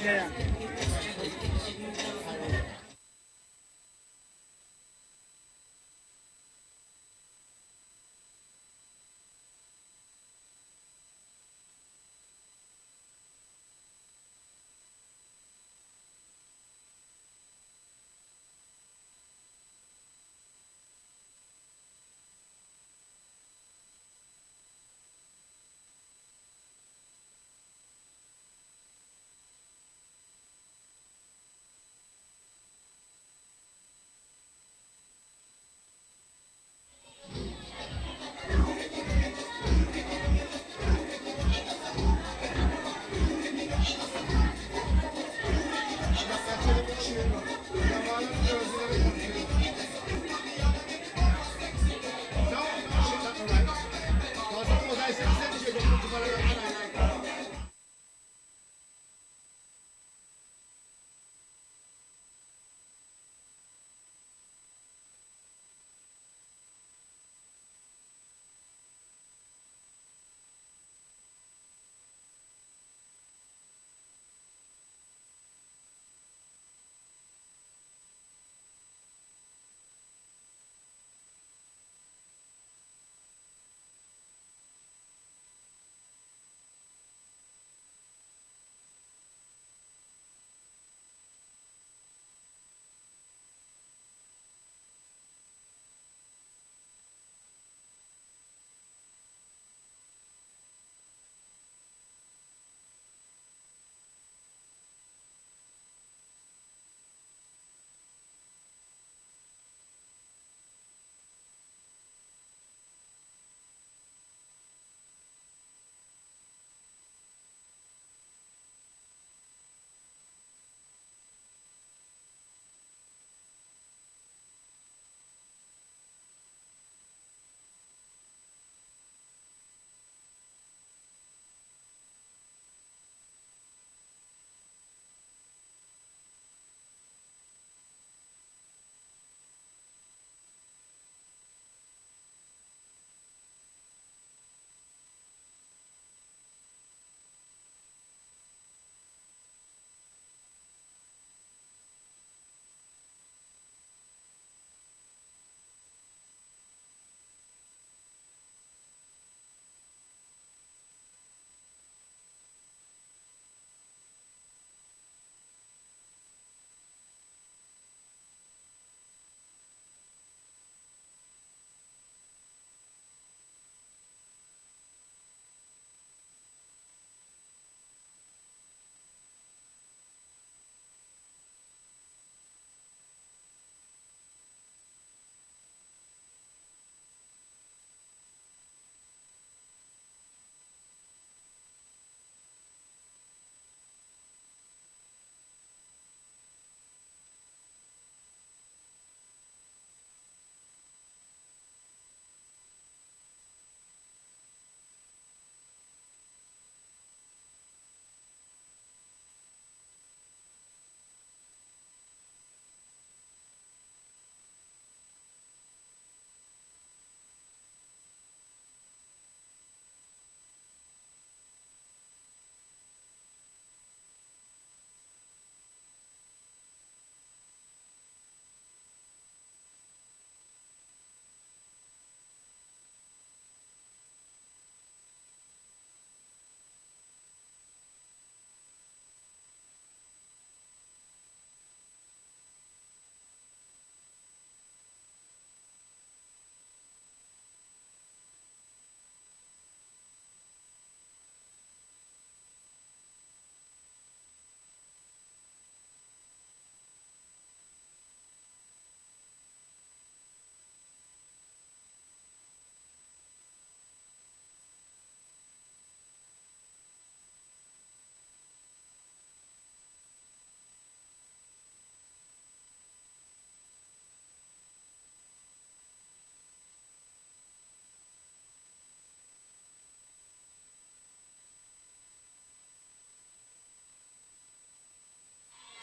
S2: Yeah.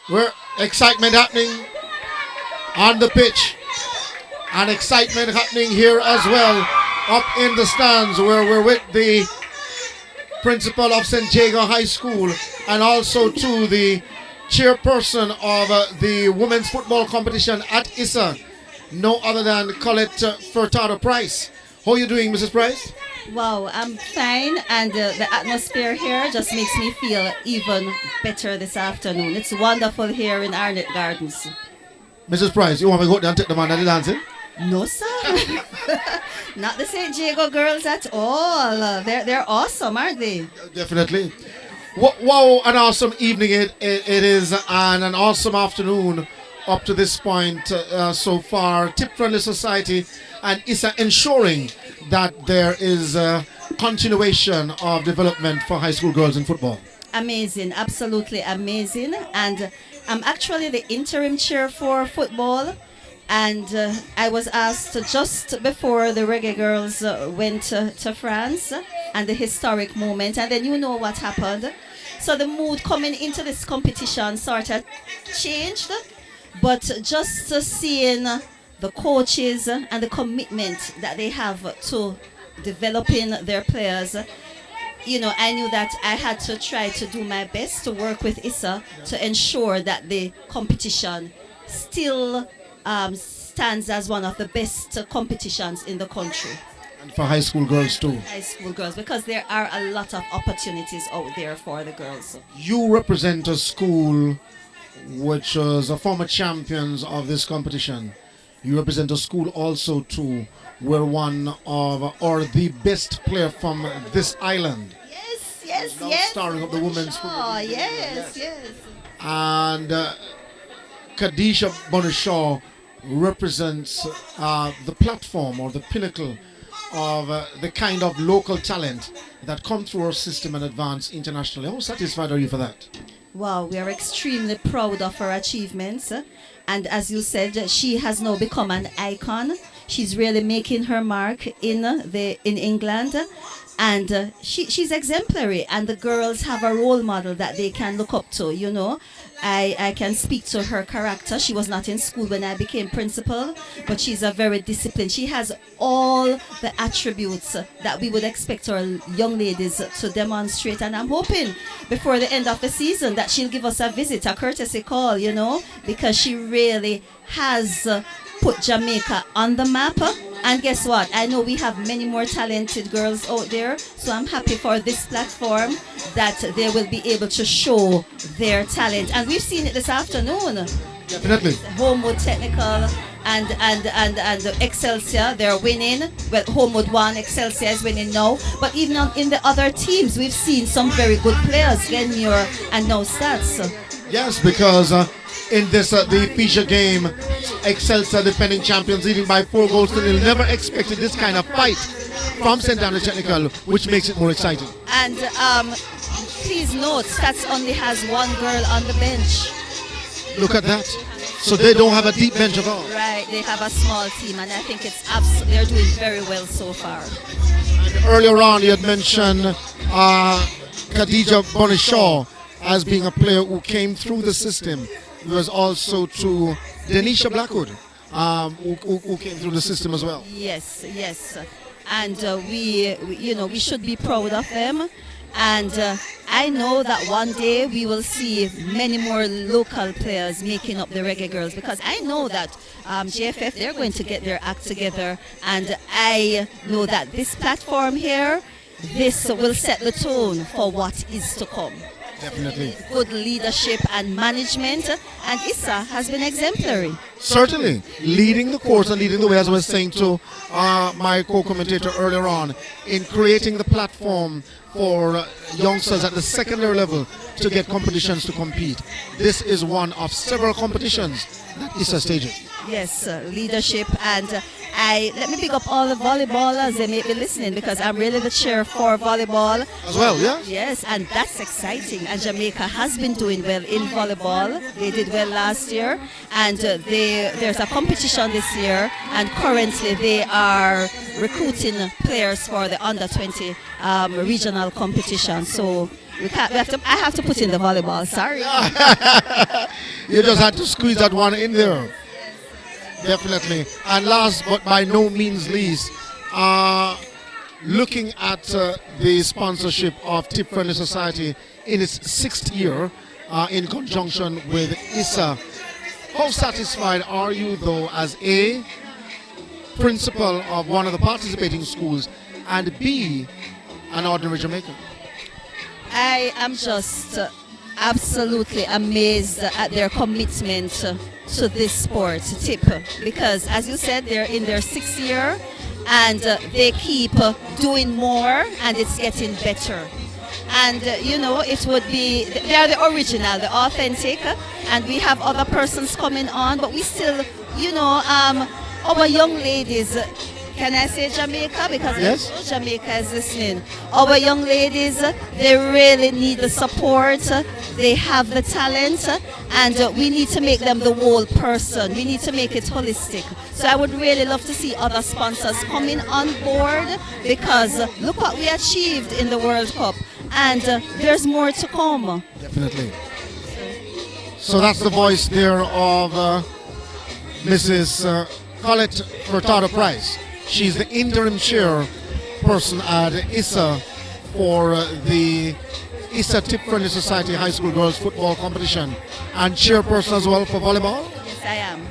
S3: Where excitement happening on the pitch. And excitement happening here as well, up in the stands where we're with the principal of St. Jago High School and also to the chairperson of the women's football competition at Issa, no other than Colette Furtado Price. How are you doing, Mrs. Price?
S5: Wow, I'm fine, and the atmosphere here just makes me feel even better this afternoon. It's wonderful here in Arnett Gardens.
S3: Mrs. Price, you want me to go down and take the man that is dancing?
S5: No, sir. Not the St. Jago girls at all. They're awesome, aren't they?
S3: Definitely. Wow, an awesome evening it is, and an awesome afternoon up to this point so far. Tip Friendly Society and Issa ensuring that there is a continuation of development for high school girls in football.
S5: Amazing, absolutely amazing. And I'm actually the interim chair for football. And I was asked just before the Reggae Girls went to France and the historic moment. And then you know what happened. So the mood coming into this competition sort of changed. But just seeing the coaches and the commitment that they have to developing their players, you know, I knew that I had to try to do my best to work with Issa to ensure that the competition still stands as one of the best competitions in the country.
S3: And for high school girls too.
S5: High school girls, because there are a lot of opportunities out there for the girls.
S3: You represent a school which is a former champions of this competition. You represent a school also too where one of or the best player from this island.
S5: Yes,
S3: now
S5: yes.
S3: starring of the women's football.
S5: Oh, yes.
S3: And Khadija Bonishaw represents the platform or the pinnacle of the kind of local talent that come through our system and advance internationally. How satisfied are you for that?
S5: Wow, we are extremely proud of her achievements. And as you said, she has now become an icon. She's really making her mark in England. And she's exemplary, and the girls have a role model that they can look up to, you know. I can speak to her character. She was not in school when I became principal, but she's a very disciplined. She has all the attributes that we would expect our young ladies to demonstrate. And I'm hoping before the end of the season that she'll give us a visit, a courtesy call, you know, because she really has put Jamaica on the map. And guess what? I know we have many more talented girls out there. So I'm happy for this platform that they will be able to show their talent. And we've seen it this afternoon.
S3: Definitely.
S5: Homewood Technical and Excelsior, they're winning. Well, Homewood won, Excelsior is winning now. But even in the other teams, we've seen some very good players, Glenmuir and now Stats.
S3: Yes, because in this the feature game, Excelsior defending champions leading by 4 goals to nil. Never expected this kind of fight from St. Andrews Technical, which makes it more exciting.
S5: And please note, Stats only has one girl on the bench.
S3: Look at that. So they don't have a deep bench at all.
S5: Right, they have a small team, and I think they're doing very well so far.
S3: And earlier on, you had mentioned Khadija Bonishaw as being a player who came through the system. There was also to Denisha Blackwood, who came through the system as well.
S5: Yes. And we should be proud of them. And I know that one day we will see many more local players making up the Reggae Girls, because I know that JFF, they're going to get their act together. And I know that this platform here, this will set the tone for what is to come.
S3: Definitely.
S5: Good leadership and management, and Issa has been exemplary.
S3: Certainly, leading the course and leading the way, as I was saying to my co-commentator earlier on, in creating the platform for youngsters at the secondary level to get competitions to compete. This is one of several competitions that Issa stages.
S5: Yes, leadership, and let me pick up all the volleyballers. They may be listening, because I'm really the chair for volleyball
S3: As well, yeah?
S5: Yes, and that's exciting. And Jamaica has been doing well in volleyball. They did well last year, and there's a competition this year, and currently they are recruiting players for the under 20 regional competition. So I have to put in the volleyball. Sorry.
S3: You just had to squeeze that one in there. Definitely. And last but by no means least, looking at the sponsorship of Tip Friendly Society in its sixth year in conjunction with Issa. How satisfied are you though as A, principal of one of the participating schools, and B, an ordinary Jamaican?
S5: I am just absolutely amazed at their commitment to this sport, tip, because as you said, they're in their sixth year and they keep doing more and it's getting better. And it would be, they are the original, the authentic, and we have other persons coming on, but we still, our young ladies, can I say Jamaica? Because
S3: yes.
S5: I know Jamaica is listening. Our young ladies, they really need the support. They have the talent, and we need to make them the whole person. We need to make it holistic. So I would really love to see other sponsors coming on board, because look what we achieved in the World Cup, and there's more to come.
S3: Definitely. So that's the voice there of Mrs. Colette Furtado Price. She's the interim chairperson at Issa for the Issa Tip Friendly Society High School Girls Football Competition, and chairperson as well for volleyball.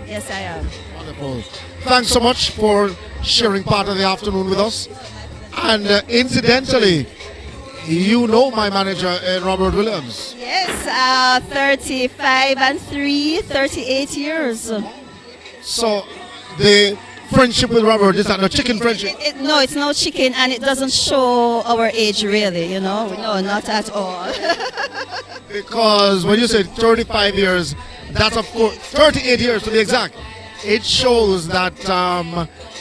S5: Yes, I am.
S3: Wonderful. Thanks so much for sharing part of the afternoon with us. And incidentally, you know my manager, Robert Williams.
S5: Yes, 35 and 3, 38 years.
S3: So the friendship with Robert is that no chicken friendship?
S5: No, it's no chicken, and it doesn't show our age really, No, not at all.
S3: Because when you say 35 years, that's of course 38 years to be exact. It shows that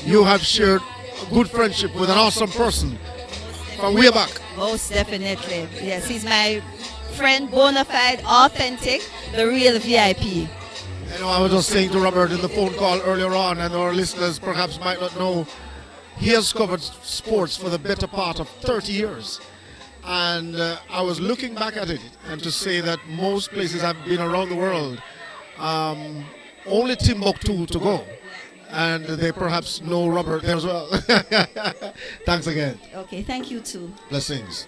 S3: you have shared a good friendship with an awesome person from way back.
S5: Most definitely. Yes, he's my friend, bona fide, authentic, the real VIP.
S3: I was just saying to Robert in the phone call earlier on, and our listeners perhaps might not know, he has covered sports for the better part of 30 years. And I was looking back at it, and to say that most places I've been around the world, only Timbuktu to go. And they perhaps know Robert there as well. Thanks again.
S5: Okay, thank you too.
S3: Blessings.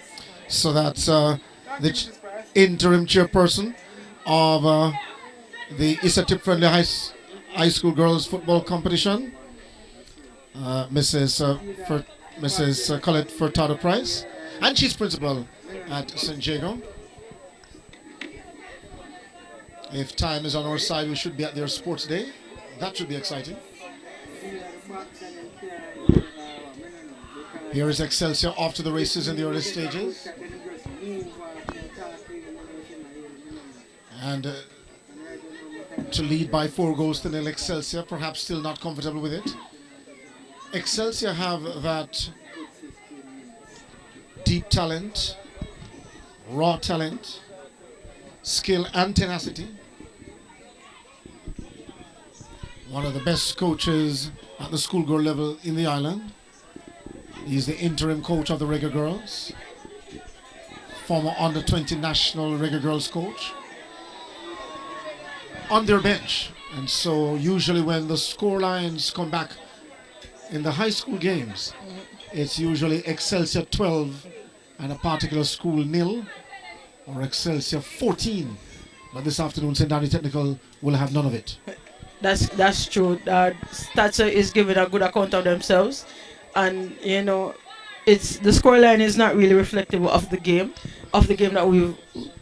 S3: So that's the interim chairperson of the Issa Tip Friendly High School Girls Football Competition, Mrs. Colette Furtado Price, and she's principal at St. Jago. If time is on our side, we should be at their sports day. That should be exciting. Here is Excelsior off to the races in the early stages. And to lead by 4 goals to nil, Excelsior perhaps still not comfortable with it. Excelsior have that deep talent, raw talent, skill and tenacity. One of the best coaches at the schoolgirl level in the island. He's the interim coach of the Reggae Girls, former under-20 national Reggae Girls coach, on their bench. And so usually when the score lines come back in the high school games, it's usually Excelsior 12 and a particular school nil, or Excelsior 14. But this afternoon, St. Anthony Technical will have none of it.
S4: That's true. Stats is giving a good account of themselves, and it's the scoreline is not really reflective of the game that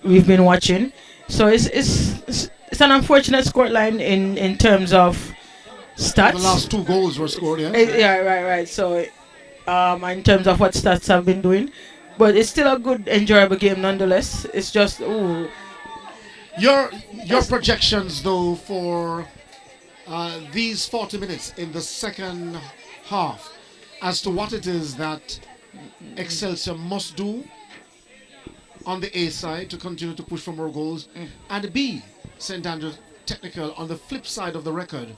S4: we've been watching. So it's an unfortunate scoreline in terms of stats.
S3: The last 2 goals were scored, yeah.
S4: Yeah, right. So in terms of what stats have been doing, but it's still a good, enjoyable game nonetheless. It's just
S3: your projections though for these 40 minutes in the second half, as to what it is that Excelsior must do on the A side to continue to push for more goals, and B, St. Andrews Technical on the flip side of the record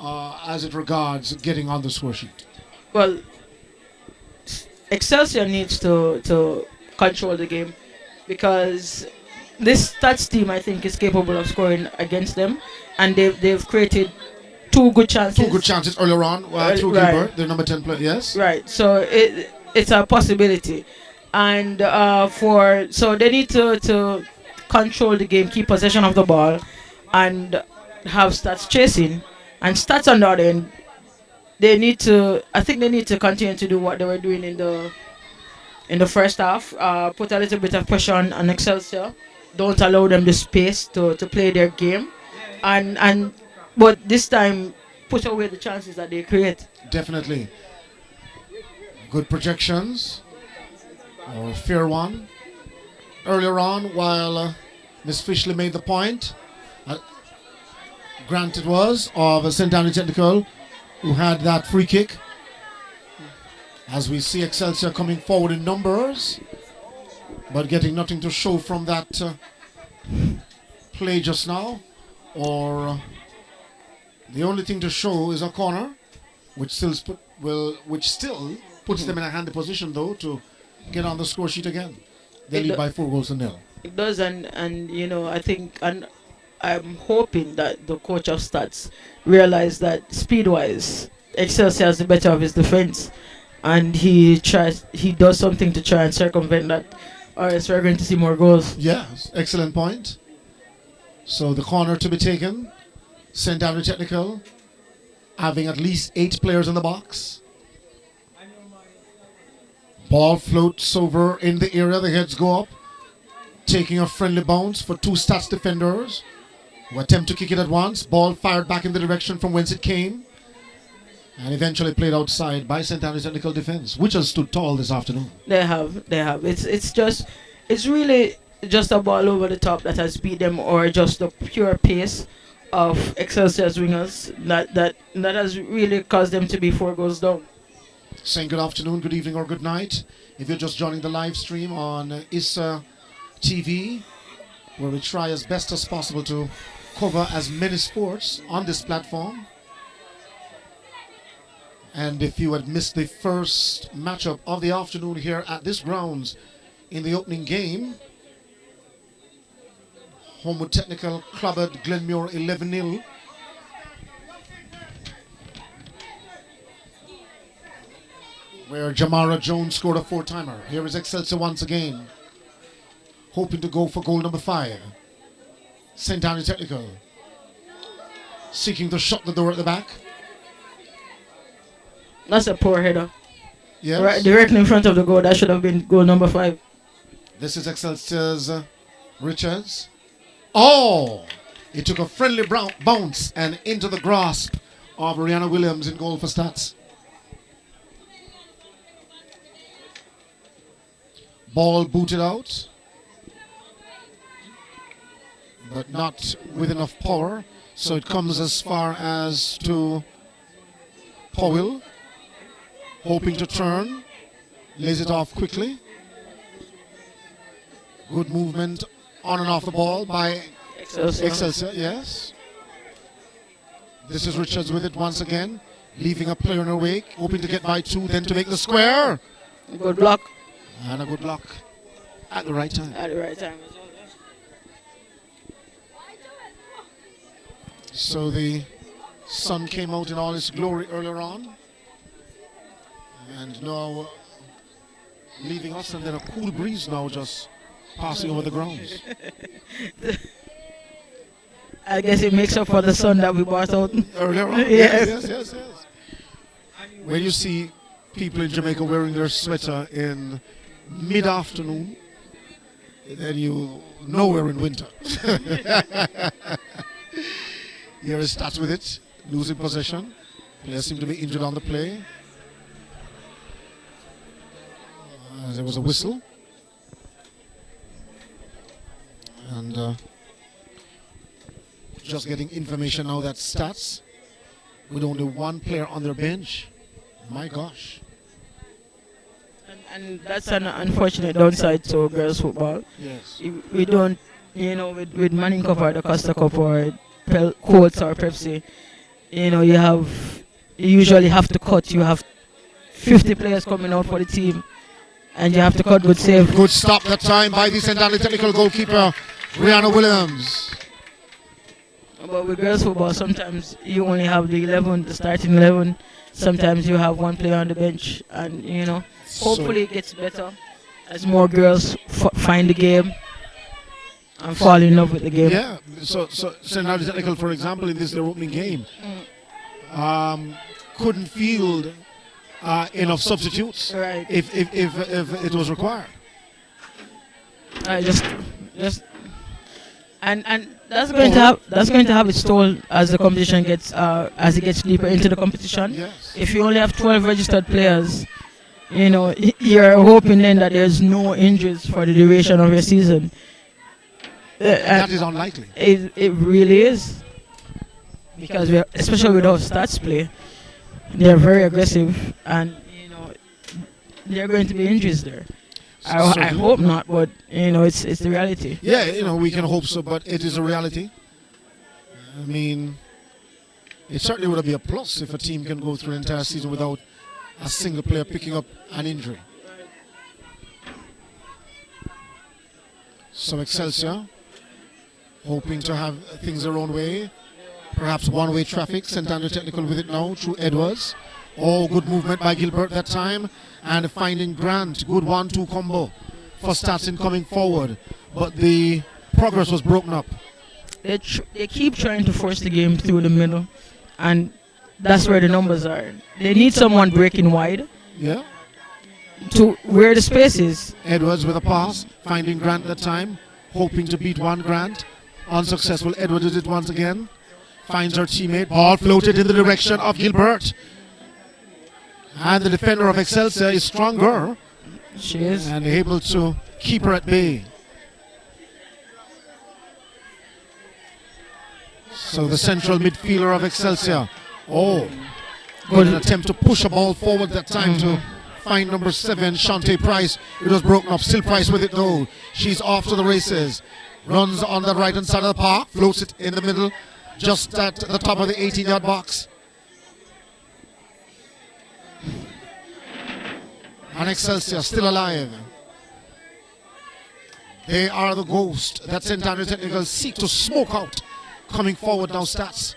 S3: as it regards getting on the score sheet.
S4: Well, Excelsior needs to control the game. because this stats team I think is capable of scoring against them, and they've created two good chances.
S3: Two good chances earlier on through
S4: Right.
S3: Gilbert, the number 10 player. Yes.
S4: Right. So it's a possibility, and so they need to control the game, keep possession of the ball, and have stats chasing, and stats on the other end. They need to. I think they need to continue to do what they were doing in the first half. Put a little bit of pressure on Excelsior. Don't allow them the space to play their game, and but this time put away the chances that they create.
S3: Definitely. Good projections. Or fair one. Earlier on, while Miss Fishley made the point, Grant it was, of St. Anthony Technical, who had that free kick. As we see Excelsior coming forward in numbers, but getting nothing to show from that play just now. Or the only thing to show is a corner, which still puts them in a handy position though to get on the score sheet again. They lead by 4-0.
S4: It does, and I think, and I'm hoping that the coach of stats realize that speed-wise, Excelsior has the better of his defense, and he does something to try and circumvent that, or else we're going to see more goals.
S3: Yes, excellent point. So the corner to be taken, St. Anthony Technical, having at least 8 players in the box. Ball floats over in the area, the heads go up, taking a friendly bounce for 2 stats defenders who attempt to kick it at once. Ball fired back in the direction from whence it came, and eventually played outside by St. Anthony's Technical defense, which has stood tall this afternoon.
S4: They have. It's really just a ball over the top that has beat them, or just the pure pace of Excelsior's wingers that has really caused them to be 4 goals down.
S3: Saying good afternoon, good evening, or good night. If you're just joining the live stream on Issa TV, where we try as best as possible to cover as many sports on this platform. And if you had missed the first matchup of the afternoon here at this grounds in the opening game, Homewood Technical clobbered Glenmuir 11-0. Where Jamara Jones scored a 4-timer. Here is Excelsior once again, hoping to go for goal number 5. St. Anthony Technical seeking to shut the door at the back.
S4: That's a poor header.
S3: Yes.
S4: Right, directly in front of the goal. That should have been goal number 5.
S3: This is Excelsior's Richards. Oh! It took a friendly bounce and into the grasp of Rihanna Williams in goal for stats. Ball booted out, but not with enough power, so it comes as far as to Powell, hoping to turn, lays it off quickly. Good movement on and off the ball by Excelsior, yes. This is Richards with it once again, leaving a player in her wake, hoping to get by 2, then to make the square.
S4: Good block.
S3: And a good block at the right time.
S4: At the right time as well.
S3: So the sun came out in all its glory earlier on, and now leaving us, and then a cool breeze now just passing over the grounds.
S4: I guess it makes up for the sun that we brought out
S3: Earlier on, yes. When you see people in Jamaica wearing their sweater in mid-afternoon, then you know we're in winter. Here is Stats with it, losing possession. Players seem to be injured on the play. There was a whistle. And just getting information now that Stats, with only 1 player on their bench, my gosh.
S4: and that's an unfortunate downside to girls football.
S3: Yes.
S4: We don't, with Manning Cup or the Costa Cup or Colts or Pepsi, you usually have to cut. You have 50 players coming out for the team, and you have to cut. Good save.
S3: Good stop that time by the St. Anthony Technical goalkeeper, Rihanna Williams.
S4: But with girls football, sometimes you only have the 11, the starting 11. Sometimes you have one player on the bench, and hopefully it gets better as more girls find the game and fall in love with the game.
S3: Yeah, so St. Anthony Technical, for example, in this their opening game, couldn't field enough substitutes
S4: Right.
S3: if it was required.
S4: Just and that's going to have its toll as the competition gets as it gets deeper into the competition.
S3: Yes.
S4: If you only have 12 registered players, you're hoping then that there's no injuries for the duration of your season.
S3: That is unlikely.
S4: It really is, because especially with our stats play, they're very aggressive, and there are going to be injuries there. I hope not, but it's the reality.
S3: Yeah, we can hope so, but it is a reality. I mean, it certainly would be a plus if a team can go through an entire season without a single player picking up an injury. So Excelsior, hoping to have things their own way. Perhaps one-way traffic. St. Andrew Technical with it now through Edwards. Oh, good movement by Gilbert that time. And finding Grant. Good 1-2 combo for Stats in coming forward. But the progress was broken up.
S4: They keep trying to force the game through the middle, and that's where the numbers are. They need someone breaking wide.
S3: Yeah.
S4: To where the space is.
S3: Edwards with a pass. Finding Grant that time. Hoping to beat one Grant. Unsuccessful. Edwards did it once again. Finds her teammate. Ball floated in the direction of Gilbert. And the defender of Excelsior is stronger.
S4: She is.
S3: And able to keep her at bay. So the central midfielder of Excelsior. Oh, good an attempt to push a ball forward that time to find number 7, Shantae Price. It was broken up. Still Price with it though. She's off to the races. Runs on the right hand side of the park. Floats it in the middle. Just at the top of the 18-yard box. And Excelsior still alive. They are the ghost that St. Andrew Technical seek to smoke out. Coming forward now, Stats.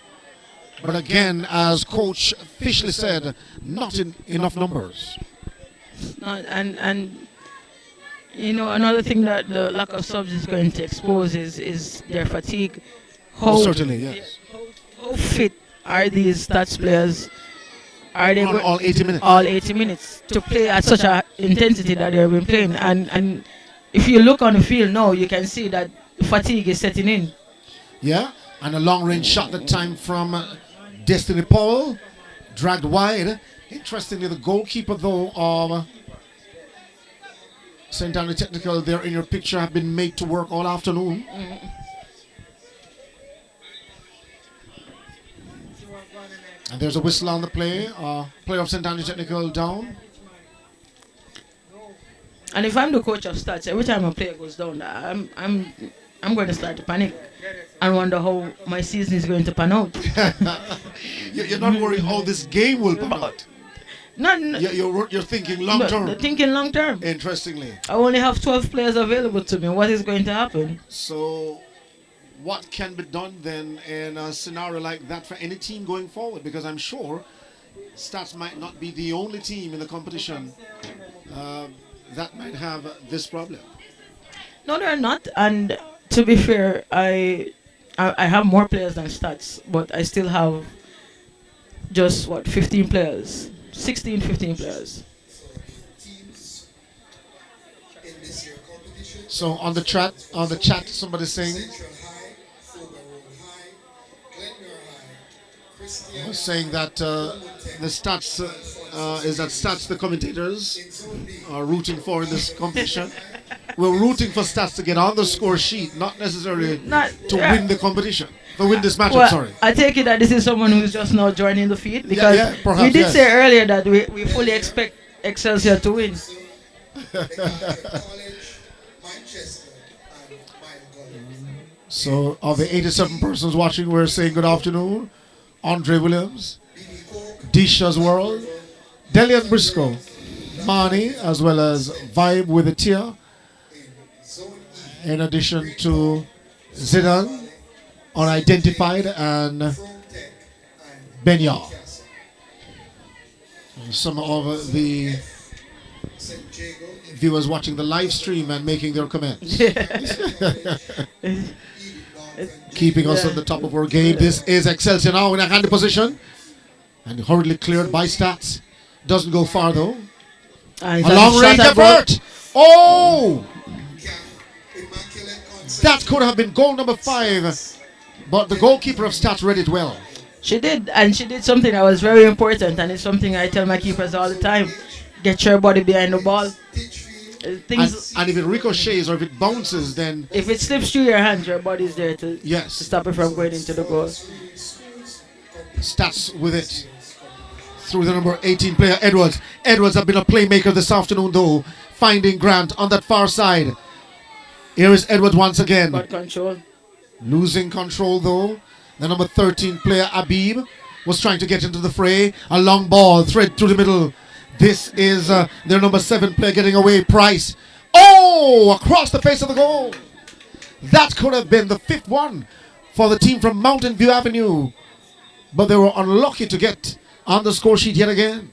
S3: But again, as Coach Fishley said, not in enough numbers.
S4: And another thing that the lack of subs is going to expose is their fatigue.
S3: Certainly, yes.
S4: How fit are these Stats players? Are they
S3: all 80 minutes?
S4: All 80 minutes to play at such an intensity that they've been playing. And if you look on the field now, you can see that fatigue is setting in.
S3: Yeah, and a long-range shot that time from Destiny Powell, dragged wide. Interestingly, the goalkeeper though of St. Andrew Technical there in your picture have been made to work all afternoon. And there's a whistle on the play. Player of St. Andrew Technical down.
S4: And if I'm the coach of Stats, every time a player goes down, I'm going to start to panic and wonder how my season is going to pan out.
S3: You're not worried how this game will pan out.
S4: No,
S3: you're thinking long term.
S4: Thinking long term.
S3: Interestingly.
S4: I only have 12 players available to me. What is going to happen?
S3: So, what can be done then in a scenario like that for any team going forward? Because I'm sure Stats might not be the only team in the competition that might have this problem.
S4: No, they're not. And to be fair, I have more players than Stats, but I still have just 15 players, 16, 15 players.
S3: So on the chat, somebody's saying. Saying that the Stats is that Stats the commentators are rooting for in this competition. We're rooting for Stats to get on the score sheet, not necessarily to win the competition, to win this matchup. Sorry.
S4: I take it that this is someone who's just now joining the feed, because we did say earlier that we fully expect Excelsior to win.
S3: So of the 87 persons watching, we're saying good afternoon. Andre Williams, Disha's World, Delian Briscoe, Mani, as well as Vibe with a Tear, in addition to Zidane, Unidentified, and Benya. Some of the viewers watching the live stream and making their comments. Keeping us on the top of our game. This is Excelsior now in a handy position. And hurriedly cleared by Stats. Doesn't go far though. A long range effort. Oh! That could have been goal number 5. But the goalkeeper of Stats read it well.
S4: She did, and she did something that was very important, and it's something I tell my keepers all the time. Get your body behind the ball.
S3: And if it ricochets or if it bounces, then...
S4: If it slips through your hands, your body's there to
S3: yes,
S4: stop it from going into the goal.
S3: Stats with it. Through the number 18 player, Edwards. Edwards have been a playmaker this afternoon, though. Finding Grant on that far side. Here is Edwards once again.
S4: Got control.
S3: Losing control, though. The number 13 player, Abib, was trying to get into the fray. A long ball, thread through the middle. This is their number 7 player getting away, Price. Oh, across the face of the goal. That could have been the 5th one for the team from Mountain View Avenue. But they were unlucky to get on the score sheet yet again.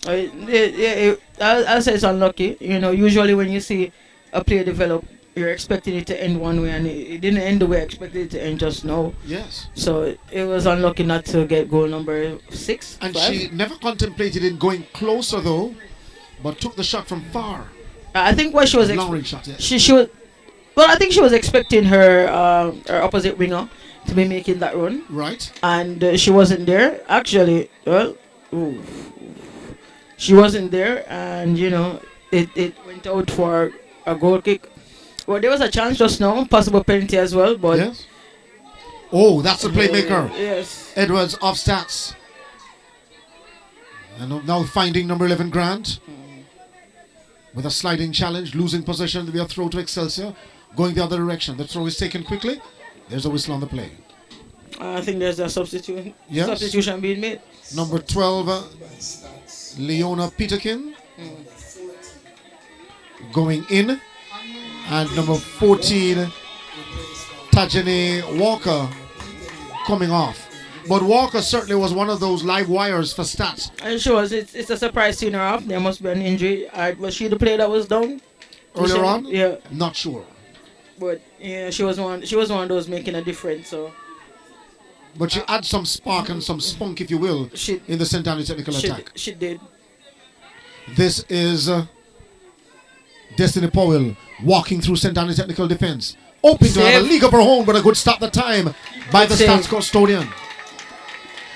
S4: I'll say it's unlucky. You know, usually when you see a player develop, you're expecting it to end one way, and it didn't end the way I expected it to end just now.
S3: Yes.
S4: So it was unlucky not to get goal number 6.
S3: And
S4: 5.
S3: she never contemplated in going closer, though, but took the shot from far.
S4: I think what she was
S3: long range shot, yes.
S4: she was. Well, I think she was expecting her opposite winger to be making that run.
S3: Right.
S4: And she wasn't there. Actually, well, she wasn't there, and you know, it went out for a goal kick. Well, there was a chance just now, possible penalty as well, but...
S3: Yes. Oh, that's the playmaker.
S4: Yes.
S3: Edwards off Stats. And now finding number 11 Grant. With a sliding challenge, losing possession, there'll be a throw to Excelsior. Going the other direction. The throw is taken quickly. There's a whistle on the play.
S4: I think there's a substitution being made.
S3: Number 12, Leona Peterkin. Going in. And number 14, Tajane Walker coming off. But Walker certainly was one of those live wires for Stats.
S4: And she was. It's a surprise seeing her off. There must be an injury. Was she the player that was down
S3: earlier on?
S4: Yeah.
S3: Not sure.
S4: But yeah, she was one of those making a difference. So.
S3: But she had some spark and some spunk, if you will, in the St. Anthony technical attack.
S4: She did.
S3: This is Destiny Powell walking through St. Anthony technical defense. Hoping to have a league of her own, but a good stop the time by the Stats custodian.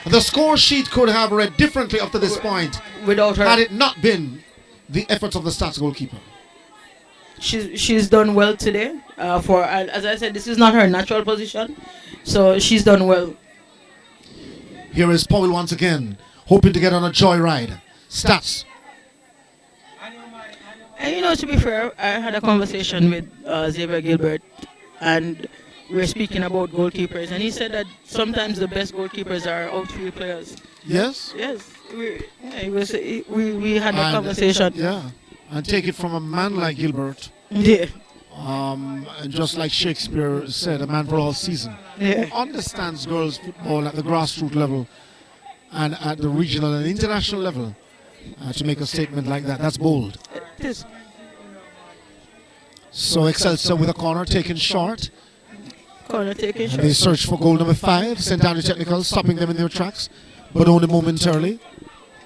S3: The score sheet could have read differently up to this point
S4: without her,
S3: had it not been the efforts of the Stats goalkeeper.
S4: She's done well today. As I said, this is not her natural position, so she's done well.
S3: Here is Powell once again, hoping to get on a joyride. Stats.
S4: And you know, to be fair, I had a conversation with Xavier Gilbert, and we were speaking about goalkeepers, and he said that sometimes the best goalkeepers are outfield players.
S3: Yes?
S4: Yes. We had a conversation.
S3: Yeah. And take it from a man like Gilbert.
S4: Yeah.
S3: And just like Shakespeare said, a man for all season.
S4: Yeah.
S3: Who understands girls' football at the grassroots level and at the regional and international level. To make a statement like that, that's bold.
S4: It is.
S3: So Excelsior with a corner taken short.
S4: Corner taken short.
S3: They search for goal number 5. St. Anthony Technical stopping them in their tracks, but only momentarily.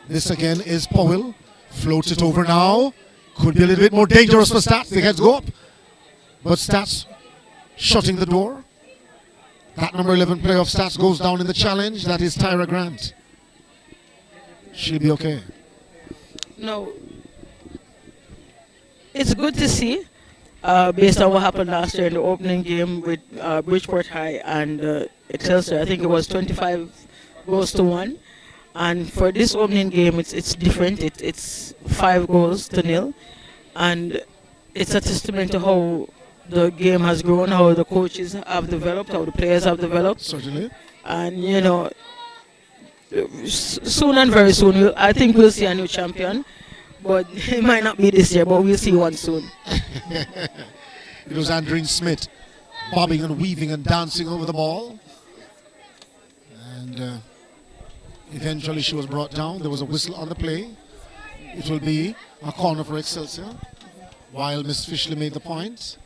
S3: This again is Powell. Floats it over now. Could be a little bit more dangerous for Stats. The heads go up. But Stats shutting the door. That number 11 player of Stats goes down in the challenge. That is Tyra Grant. She'll be okay.
S4: No, it's good to see, based on what happened last year in the opening game with Bridgeport High and Excelsior. I think it was 25 goals to 1, and for this opening game, it's different. It's 5 goals to 0, and it's a testament to how the game has grown, how the coaches have developed, how the players have developed.
S3: Certainly.
S4: And you know, soon and very soon, I think we'll see a new champion. but it might not be this year, but we'll see one soon.
S3: It was Andreen Smith bobbing and weaving and dancing over the ball. And eventually she was brought down. There was a whistle on the play. It will be a corner for Excelsior while Miss Fishley made the point.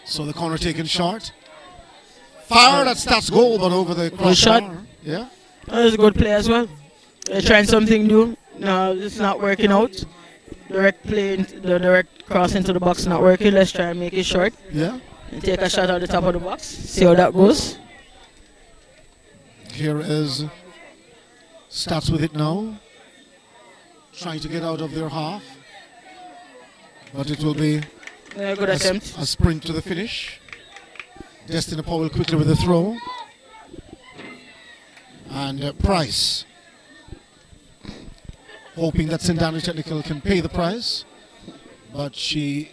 S3: So the corner taken short. Fired at Stats goal, but over the crossbar.
S4: shot.
S3: Yeah.
S4: That was a good play as well. They're trying something new. No, it's not working out. Direct play, the direct cross into the box not working. Let's try and make it short.
S3: Yeah.
S4: And take a shot at the top of the box. See how that goes.
S3: Here is Stats with it now. Trying to get out of their half. But it will be
S4: Good attempt.
S3: a sprint to the finish. Destina Powell quickly with the throw. And Price hoping that St. Daniel Technical can pay the price. But she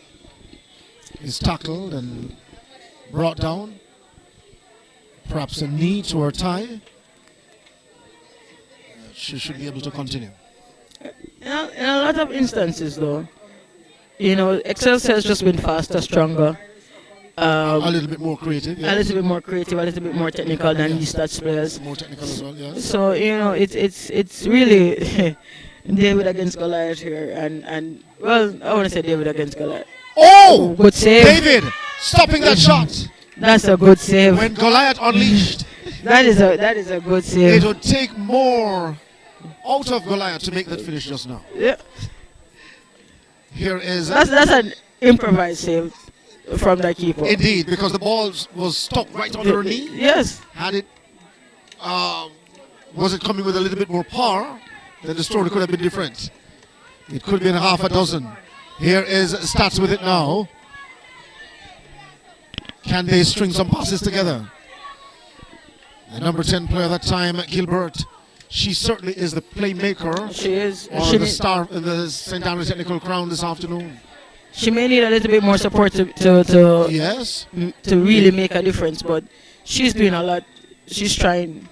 S3: is tackled and brought down. Perhaps a knee to her thigh. She should be able to continue.
S4: In a lot of instances, though, you know, Excelsior has just been faster, stronger.
S3: A little bit more creative.
S4: A little bit more creative, a little bit more technical than these Stats players.
S3: More technical as well, yes.
S4: So, you know, it's really David against Goliath here. And well, I want to say David against Goliath.
S3: Oh!
S4: Good save.
S3: David stopping that shot.
S4: That's a good save.
S3: When Goliath unleashed,
S4: That is a good save.
S3: it would take more out of Goliath to make that finish just now.
S4: Yeah.
S3: Here is
S4: That's an improvised save from the keeper.
S3: indeed, because the ball was stuck right under her knee.
S4: Yes.
S3: Had it, was it coming with a little bit more power, then the story could have been different. It could have been half a dozen. Here is Stats with it now. Can they string some passes together? The number 10 player that time, Gilbert. She certainly is the playmaker.
S4: She is.
S3: Or
S4: She
S3: the
S4: need-
S3: star in the St. Daniel Technical Crown this afternoon.
S4: She may need a little bit more support to
S3: Yes.
S4: really make a difference, but she's doing a lot. She's trying.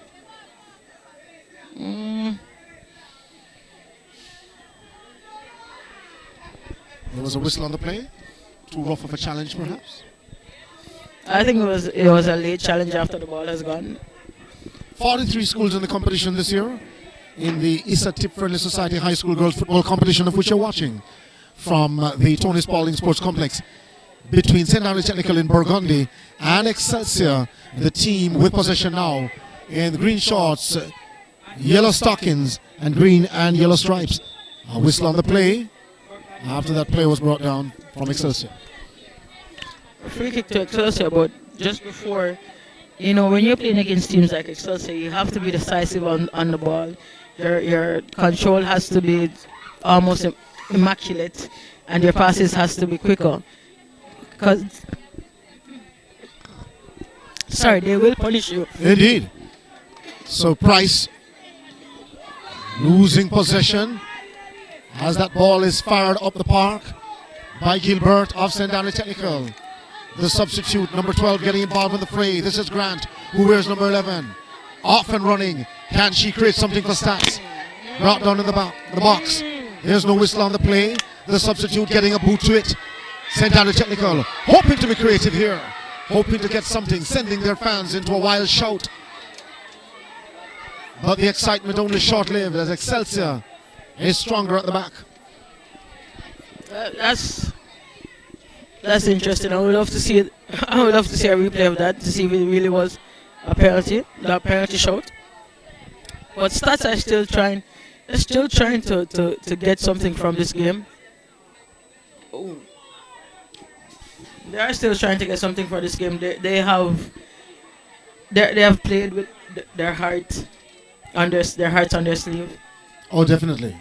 S3: There was a whistle on the play. Too rough of a challenge, perhaps.
S4: I think it was a late challenge after the ball has gone.
S3: 43 schools in the competition this year in the Issa Tip Friendly Society High School Girls Football Competition, of which you're watching from the Tony Spalding Sports Complex between St. Daniel Technical in Burgundy and Excelsior, the team with possession now in green shorts, yellow stockings, and green and yellow stripes. A whistle on the play after that play was brought down from Excelsior.
S4: Free kick to Excelsior, but just before, you know, when you're playing against teams like Excelsior, you have to be decisive on the ball. Your control has to be almost immaculate, and your passes has to be quicker. Because, sorry, they will punish you.
S3: Indeed. So Price losing possession as that ball is fired up the park by Gilbert of St. Daniel Technical. The substitute, number 12, getting involved in the fray. This is Grant, who wears number 11. Off and running. Can she create something for Stats? Brought down in the box. There's no whistle on the play. The substitute getting a boot to it. St. Daniel Technical hoping to be creative here. Hoping to get something, sending their fans into a wild shout. But the excitement only short-lived as Excelsior is stronger at the back.
S4: That's interesting. I would love to see it. I would love to see a replay of that to see if it really was a penalty, that penalty shot. But Stats are still trying. They're still trying to get something from this game. Oh. They are still trying to get something for this game. They have played with their heart on their sleeve.
S3: Oh, definitely.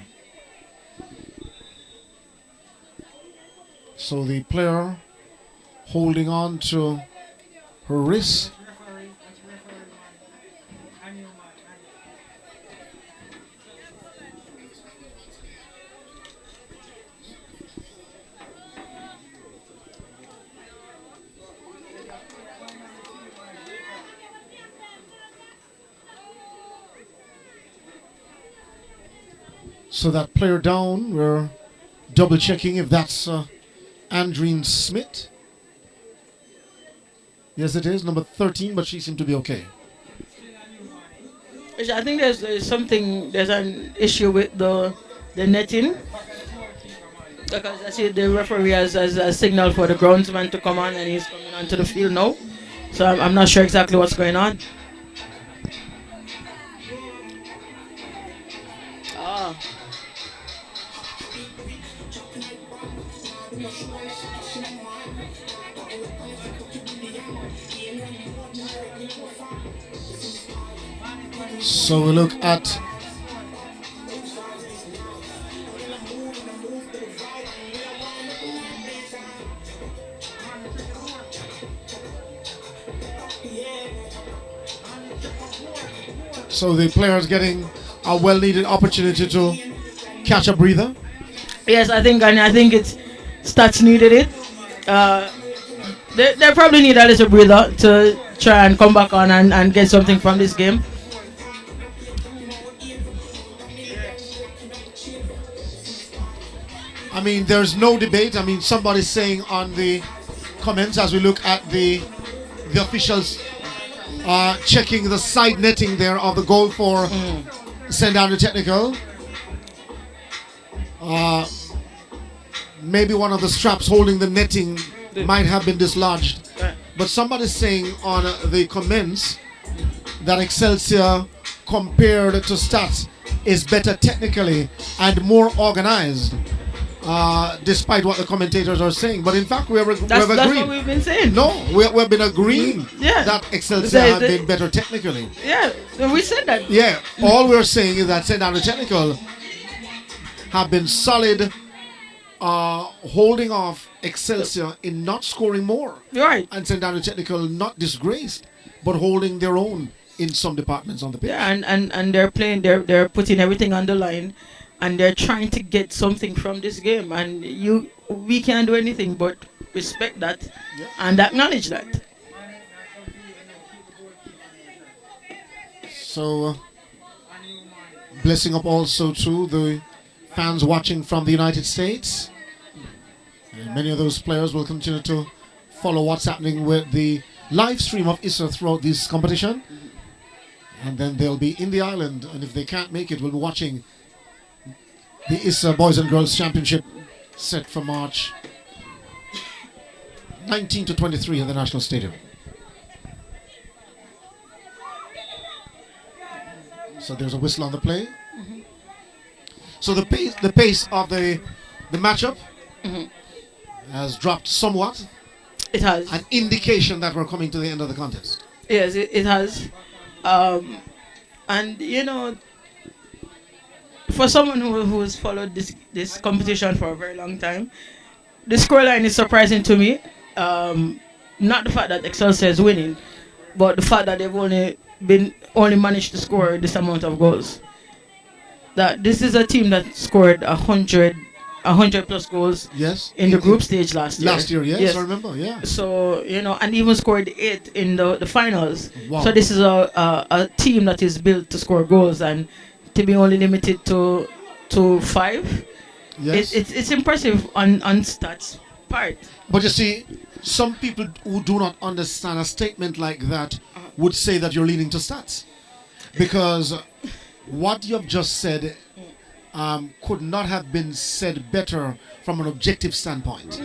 S3: So the player holding on to her wrist. So that player down, we're double checking if that's Andreen Smith. Yes, it is, number 13, but she seemed to be okay.
S4: I think there's an issue with the netting. Because I see the referee has a signal for the groundsman to come on, and he's coming onto the field now. So I'm not sure exactly what's going on. Ah.
S3: So we look at so the players getting a well-needed opportunity to catch a breather.
S4: Yes, I think it's Stats needed it. They probably need a little breather to try and come back on and get something from this game.
S3: I mean, there's no debate. I mean, somebody's saying on the comments as we look at the officials checking the side netting there of the goal for send down the technical. Maybe one of the straps holding the netting might have been dislodged. But somebody's saying on the comments that Excelsior compared to Stats is better technically and more organized. Despite what the commentators are saying, but in fact we've agreed.
S4: That's what we've been saying.
S3: No, we've been agreeing that Excelsior have been better technically.
S4: Yeah, we said that.
S3: Yeah, all we're saying is that St. Andrew Technical have been solid, holding off Excelsior in not scoring more.
S4: Right.
S3: And St. Andrew Technical not disgraced, but holding their own in some departments on the pitch.
S4: Yeah, and they're playing. They're putting everything on the line. And they're trying to get something from this game, and we can't do anything but respect that and acknowledge that.
S3: So, blessing up also to the fans watching from the United States. And many of those players will continue to follow what's happening with the live stream of Issa throughout this competition. And then they'll be in the island, and if they can't make it, we'll be watching the Issa Boys and Girls Championship set for March 19 to 23 at the National Stadium. So there's a whistle on the play. So the pace of the matchup has dropped somewhat.
S4: It has.
S3: An indication that we're coming to the end of the contest.
S4: Yes, it has. And you know, for someone who has followed this competition for a very long time, the scoreline is surprising to me. Not the fact that Excelsior is winning, but the fact that they've only managed to score this amount of goals. That this is a team that scored 100 plus goals in the group stage last year.
S3: Yes, I remember, yeah.
S4: So, you know, and even scored 8 in the finals.
S3: Wow.
S4: So this is a team that is built to score goals, and to be only limited to 5.
S3: Yes.
S4: It's impressive on Stats' part.
S3: But you see, some people who do not understand a statement like that would say that you're leaning to Stats. Because what you have just said could not have been said better from an objective standpoint.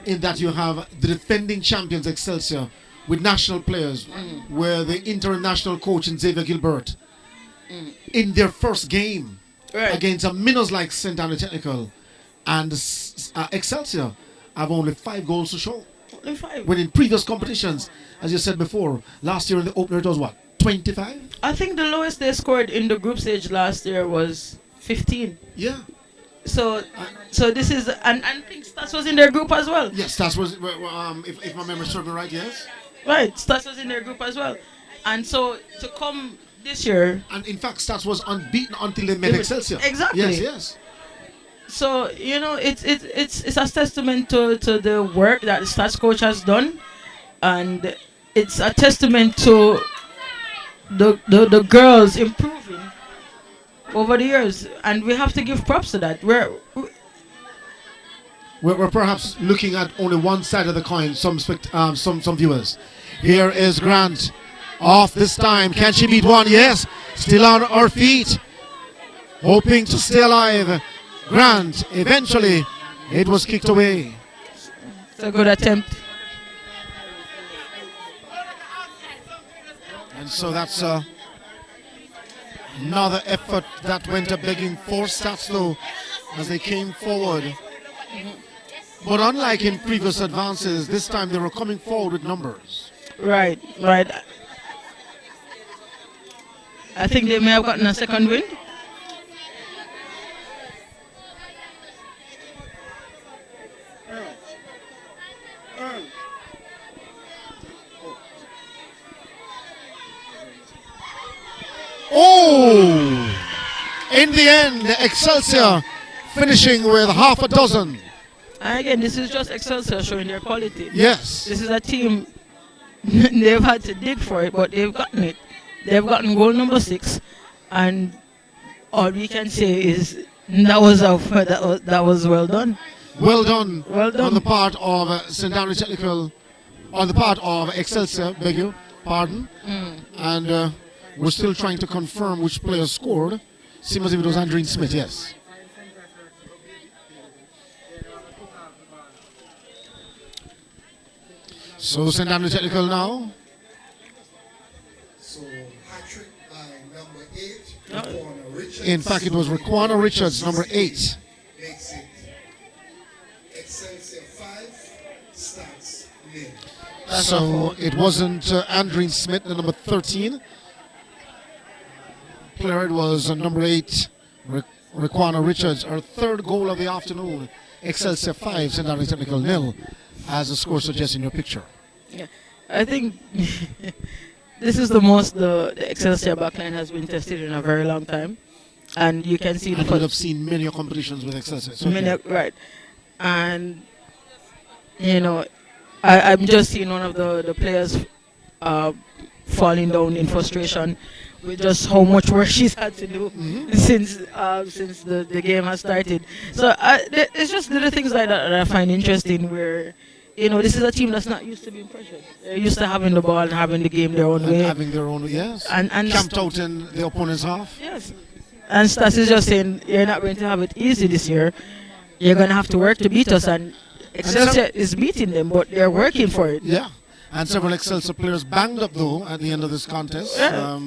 S3: In that you have the defending champions Excelsior with national players, where the international coach in Xavier Gilbert, in their first game against a Minos like St. Andrew Technical, and Excelsior have only 5 goals to show.
S4: Only 5.
S3: When in previous competitions, as you said before, last year in the opener it was what, 25?
S4: I think the lowest they scored in the group stage last year was 15.
S3: Yeah.
S4: So this is, and I think Stats was in their group as well.
S3: Yes, Stats was, if my memory serves me right, yes.
S4: Right, Stats was in their group as well. And so to come this year.
S3: And in fact, Stats was unbeaten until they met Excelsior.
S4: Exactly.
S3: Yes.
S4: So, you know, it's a testament to the work that the Stats coach has done. And it's a testament to the girls improving over the years, and we have to give props to that.
S3: We're perhaps looking at only one side of the coin, some viewers. Here is Grant. Off this time. Can she beat one? Yes. Still on her feet. Hoping to stay alive. Grant. Eventually, it was kicked away.
S4: It's a good attempt.
S3: And so that's another effort that went a begging for Stats though as they came forward. But unlike in previous advances, this time they were coming forward with numbers.
S4: Right. I think they may have gotten a second win.
S3: Oh! In the end, Excelsior finishing with half a dozen.
S4: And again, this is just Excelsior showing their quality.
S3: Yes.
S4: This is a team, they've had to dig for it, but they've gotten it. They've gotten goal number 6, and all we can say is that was well done.
S3: Well done.
S4: Well done.
S3: On the part of St. Andrew Technical, on the part of Excelsior, beg your pardon. And we're still trying to confirm which player scored. Seems as if it was Andreen Smith, yes. So St. Andrew Technical now.
S1: So hat-trick by number 8, Raquana Richards.
S3: In fact, it was Raquana Richards, number 8.
S1: Makes it Excelsior 5, Stats 0.
S3: So it wasn't Andreen Smith, the number 13. Player, it was number 8, Raquana Richards. Our third goal of the afternoon. Excelsior 5, St. Andrew Technical 0, as the score suggests in your picture.
S4: Yeah, I think this is the most the Excelsior backline has been tested in a very long time, and you can see
S3: I would have seen many competitions with Excelsior. So
S4: right, and you know, I'm just seeing one of the players falling down in frustration with just how much work she's had to do since the game has started. So it's just little things like that I find interesting, where this is a team that's not used to being pressured. They're used to having the ball and having the game their own
S3: and
S4: way.
S3: Having their own, yes.
S4: And
S3: camped out in the opponent's half.
S4: Yes. And Stats is just saying, you're not going to have it easy this year. You're going to have to work to beat us. And Excelsior is beating them, but they're working for it.
S3: Yeah. And several Excelsior players banged up, though, at the end of this contest.
S4: Yeah.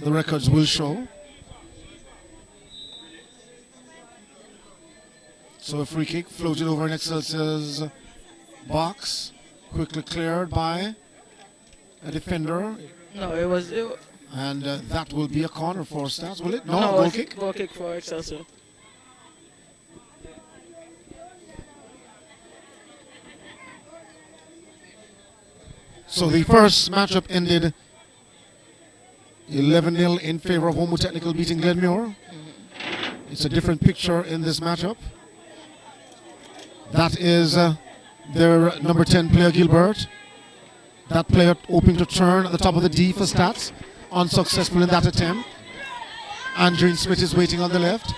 S3: The records will show. So a free kick floated over in Excelsior's box, quickly cleared by a defender.
S4: No, it was.
S3: And that will be a corner for Stats, will it? No,
S4: goal
S3: kick.
S4: Goal kick for Excelsior.
S3: So the first matchup ended 11-0 in favor of Homo Technical beating Glenmuir. It's a different picture in this matchup. That is their number 10 player, Gilbert. That player hoping to turn at the top of the D for Stats. Unsuccessful in that attempt. Andreen Smith is waiting on the left.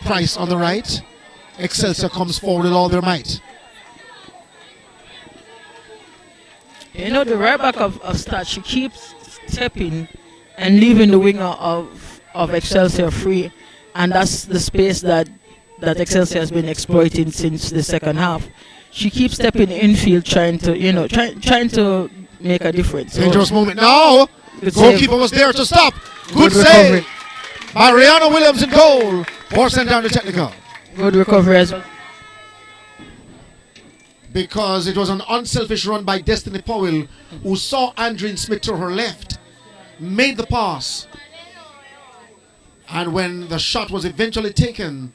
S3: Price on the right. Excelsior comes forward with all their might.
S4: The right back of Stats, she keeps stepping and leaving the winger of Excelsior free. And that's the space that Excelsior has been exploiting since the second half. She keeps stepping infield, trying to make a difference.
S3: Dangerous moment now. The goalkeeper was there to stop. Good
S4: recovery
S3: save by Rihanna Williams in goal for St. Andrew Technical.
S4: Good recovery as well.
S3: Because it was an unselfish run by Destiny Powell, who saw Andreen Smith to her left, made the pass, and when the shot was eventually taken,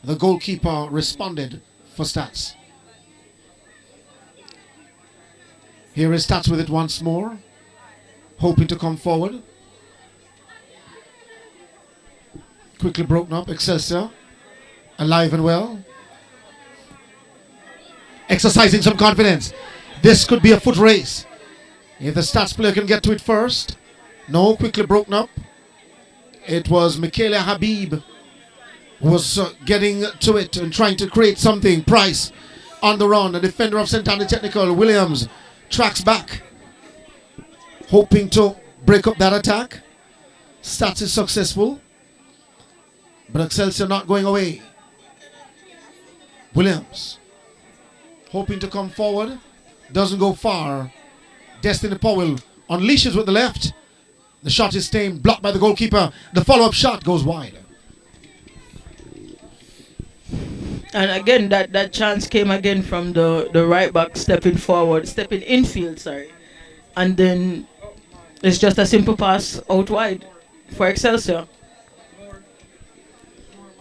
S3: the goalkeeper responded for Stats. Here is Stats with it once more, hoping to come forward. Quickly broken up, Excelsior, alive and well. Exercising some confidence. This could be a foot race. If the Stats player can get to it first, No, quickly broken up. It was Michaela Habib who was getting to it and trying to create something. Price on the run. The defender of St. Anthony Technical, Williams, tracks back, hoping to break up that attack. Stats is successful, but Excelsior not going away. Williams hoping to come forward, doesn't go far. Destiny Powell unleashes with the left. The shot is staying blocked by the goalkeeper. The follow-up shot goes wide.
S4: And again, that chance came again from the right back stepping infield, sorry. And then it's just a simple pass out wide for Excelsior.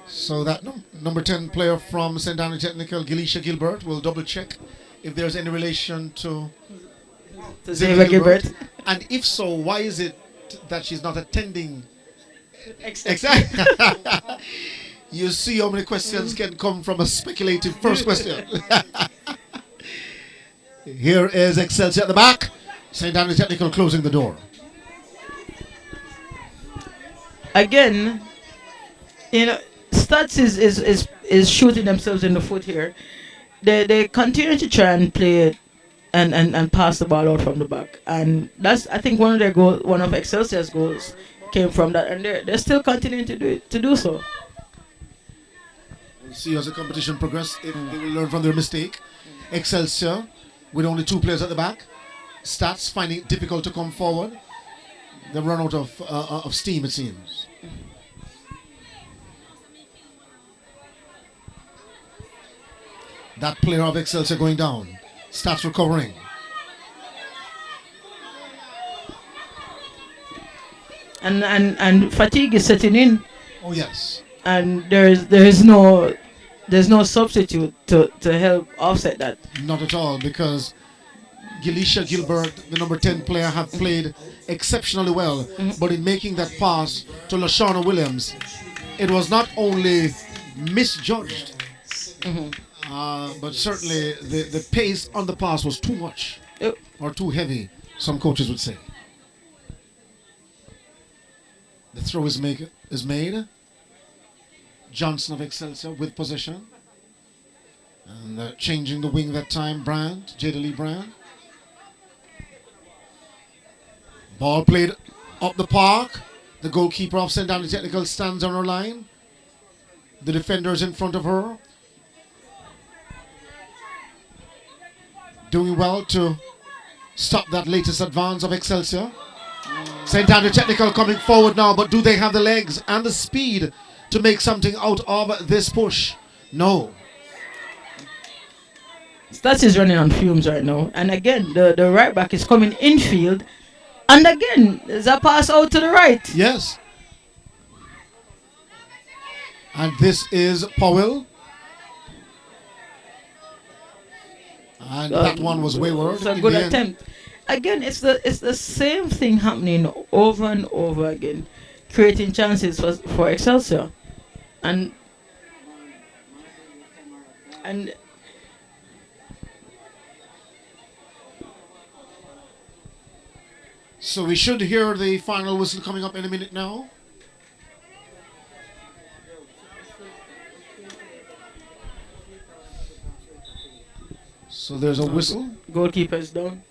S3: So that number 10 player from St. Anthony Technical, Gilisha Gilbert, will double check if there's any relation to
S4: Xavier Gilbert.
S3: And if so, why is it that she's not attending?
S4: Exactly.
S3: You see how many questions can come from a speculative first question. Here is Excelsior at the back. St. Anthony Technical closing the door.
S4: Again, Stats is shooting themselves in the foot here. They continue to try and play it and pass the ball out from the back, and that's, I think, one of Excelsior's goals came from that, and they're still continuing to do so.
S3: We'll see as the competition progresses if they will learn from their mistake. Excelsior with only 2 players at the back. Stats finding it difficult to come forward. They run out of steam, it seems. That player of Excelsior going down. Stats recovering.
S4: And fatigue is setting in.
S3: Oh yes.
S4: And there's no substitute to help offset that.
S3: Not at all, because Gilisha Gilbert, the number 10 player, have played exceptionally well. But in making that pass to Lashana Williams, it was not only misjudged, but certainly the pace on the pass was too much or too heavy, some coaches would say. The throw is made. Johnson of Excelsior with possession. And changing the wing that time, Jada Lee Brand. Ball played up the park. The goalkeeper of St. Anthony Technical stands on her line. The defenders in front of her. Doing well to stop that latest advance of Excelsior. St. Anthony Technical coming forward now, but do they have the legs and the speed to make something out of this push? No.
S4: Stats is running on fumes right now. And again, the right back is coming infield. And again, there's a pass out to the right.
S3: Yes. And this is Powell. And that one was wayward.
S4: It's a good attempt. Again, it's the same thing happening over and over again, creating chances for Excelsior, and
S3: so we should hear the final whistle coming up in a minute now. So there's a whistle.
S4: Goalkeeper is down.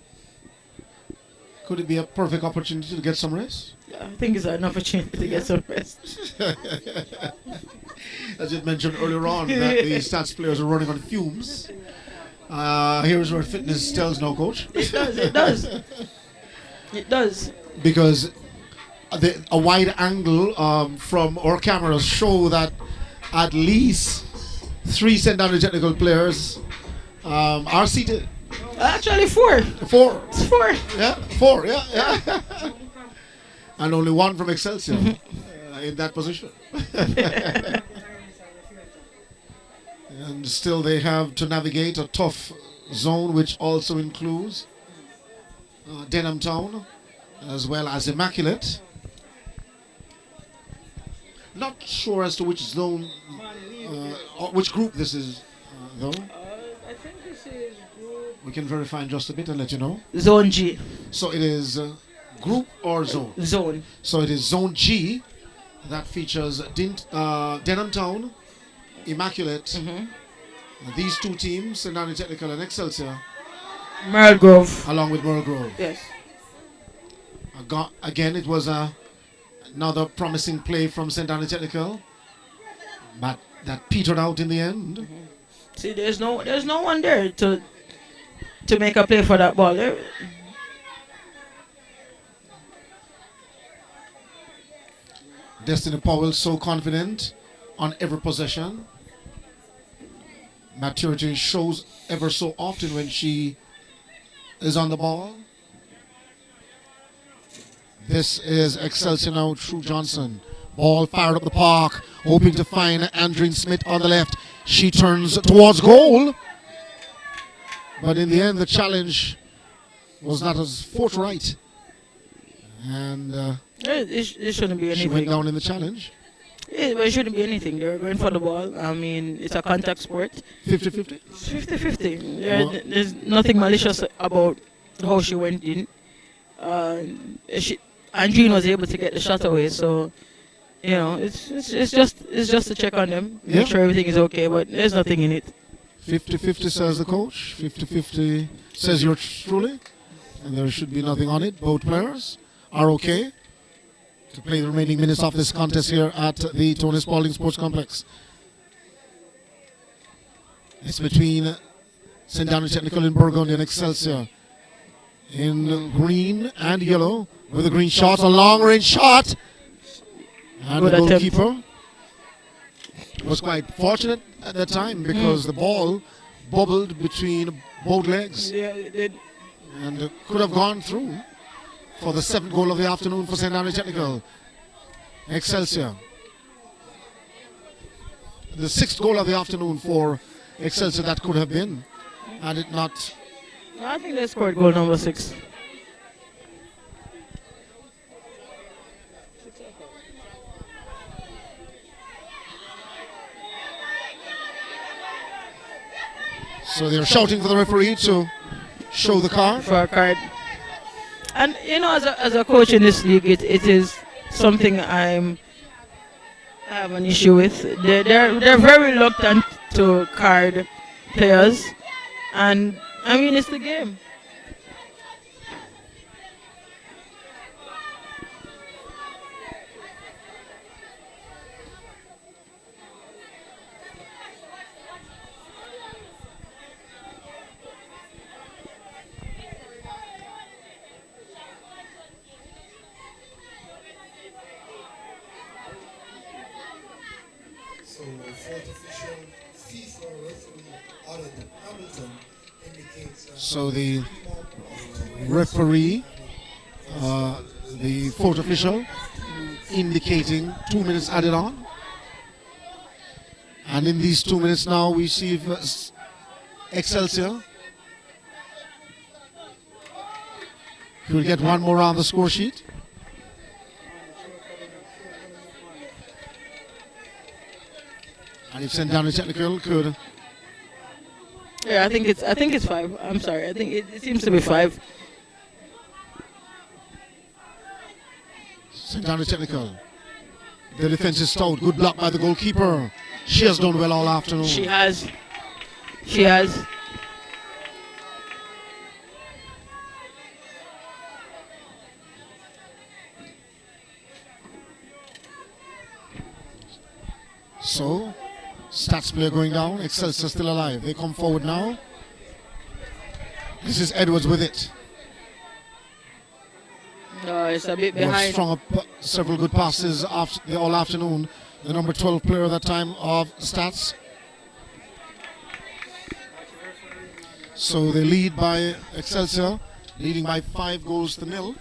S3: Could it be a perfect opportunity to get some rest?
S4: Yeah, I think it's an opportunity to get some rest.
S3: As you mentioned earlier on, that the stats players are running on fumes. Here's where fitness tells no, coach.
S4: It does. It does.
S3: Because a wide angle from our cameras show that at least 3 St. Anthony Technical players are seated.
S4: Actually, 4.
S3: 4.
S4: It's 4.
S3: Yeah, 4. Yeah. And only 1 from Excelsior in that position. And still they have to navigate a tough zone, which also includes Denham Town as well as Immaculate. Not sure as to which zone or which group this is, though.
S4: I think this is
S3: We can verify in just a bit and let you know.
S4: Zone G.
S3: So it is Group or zone?
S4: Zone.
S3: So it is Zone G that features Denham Town, Immaculate. These two teams, St. Anthony Technical and Excelsior,
S4: Merle Grove.
S3: along with Merle Grove.
S4: Yes.
S3: Again, it was another promising play from St. Anthony Technical, but that petered out in the end.
S4: See, there's no one there to make a play for that ball.
S3: Destiny Powell so confident on every possession. Maturity shows ever so often when she is on the ball. This is Excelsior now through Johnson. Ball fired up the park, hoping to find Andreen Smith on the left. She turns towards goal. But in the end, the challenge was not as forthright. And
S4: It shouldn't be
S3: she
S4: anything.
S3: went down in the challenge.
S4: It shouldn't be anything. They're going for the ball. I mean, it's a contact sport.
S3: 50-50?
S4: It's 50-50. There's nothing malicious about how she went in. Andreen was able to get the shot away, so it's just to check on them, make sure everything is okay. But there's nothing in it.
S3: 50-50 says the coach. 50-50 says yours truly. And there should be nothing on it. Both players are okay to play the remaining minutes of this contest here at the Tony Spalding Sports Complex. It's between St. Anthony Technical in Burgundy and Excelsior in green and yellow with a green shot, a long-range shot. And
S4: Good
S3: the
S4: attempt.
S3: goalkeeper was quite fortunate at that time because the ball bubbled between both legs
S4: Yeah, it did.
S3: and could have gone through for the 7th goal of the afternoon for St. Anthony Technical. Excelsior. The 6th goal of the afternoon for Excelsior that could have been, had it not.
S4: I think they scored goal number 6.
S3: So they're shouting for the referee to show the card.
S4: For a card. And as a coach in this league, it is something I have an issue with. They're very reluctant to card players, and I mean it's the game.
S1: So, fourth official FIFA referee audit Hamilton indicates that
S3: So the referee, the fourth official, indicating 2 minutes added on. And in these 2 minutes now we see Excelsior will get one more on the score sheet. And if St. Anthony Technical could.
S4: Yeah, I think it's 5. I'm sorry. I think it seems to be 5.
S3: St. Anthony Technical. The defense is stout. Good block by the goalkeeper. She has done well all afternoon.
S4: She has.
S3: So, stats player going down. Excelsior still alive. They come forward now. This is Edwards with it.
S4: No, it's a bit
S3: Who have
S4: behind.
S3: strung up several good passes after all afternoon. The number 12 player at that time of stats. So they lead by Excelsior, leading by 5-0.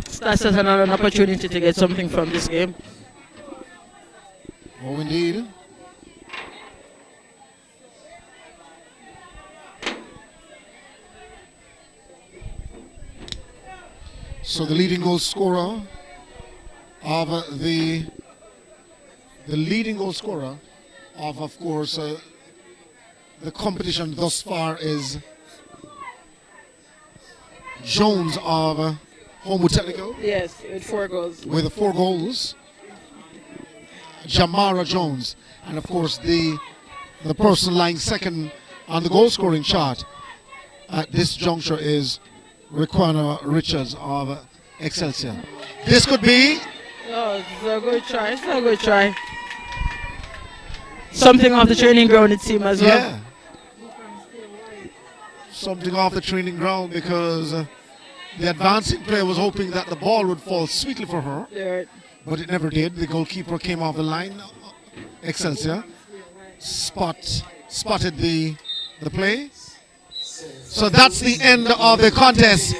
S4: Stats has another opportunity to get something from this game.
S3: Oh, indeed. So the leading goal scorer of the leading goal scorer of course, the competition thus far is Jones of Homewood Technical
S4: Yes, with 4 goals.
S3: with 4 goals. Jamara Jones, and of course the person lying second on the goal scoring chart at this juncture is Raquana Richards of Excelsior. This could be
S4: Oh, it's a good try. It's a good try. Something off the training ground, it seems as well.
S3: yeah, something off the training ground because the advancing player was hoping that the ball would fall sweetly for her,
S4: There.
S3: but it never did. The goalkeeper came off the line. Excelsior spotted the play. So that's the end of the contest.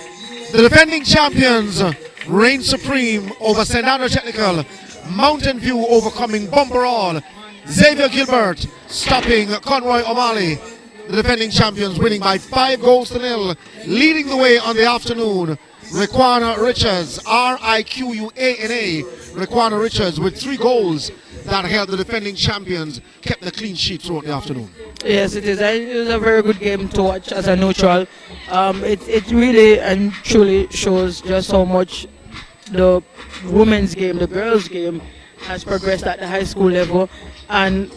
S3: The defending champions reign supreme over St. Andrew Technical. Mountain View overcoming Bumperall. Xavier Gilbert stopping Conroy O'Malley. The defending champions winning by 5 goals to nil. Leading the way on the afternoon, Raquana Richards, Riquana. Raquana Richards with 3 goals that held the defending champions, kept the clean sheet throughout the afternoon.
S4: Yes, it is. It was a very good game to watch as a neutral. It really and truly shows just how much the women's game, the girls' game, has progressed at the high school level, and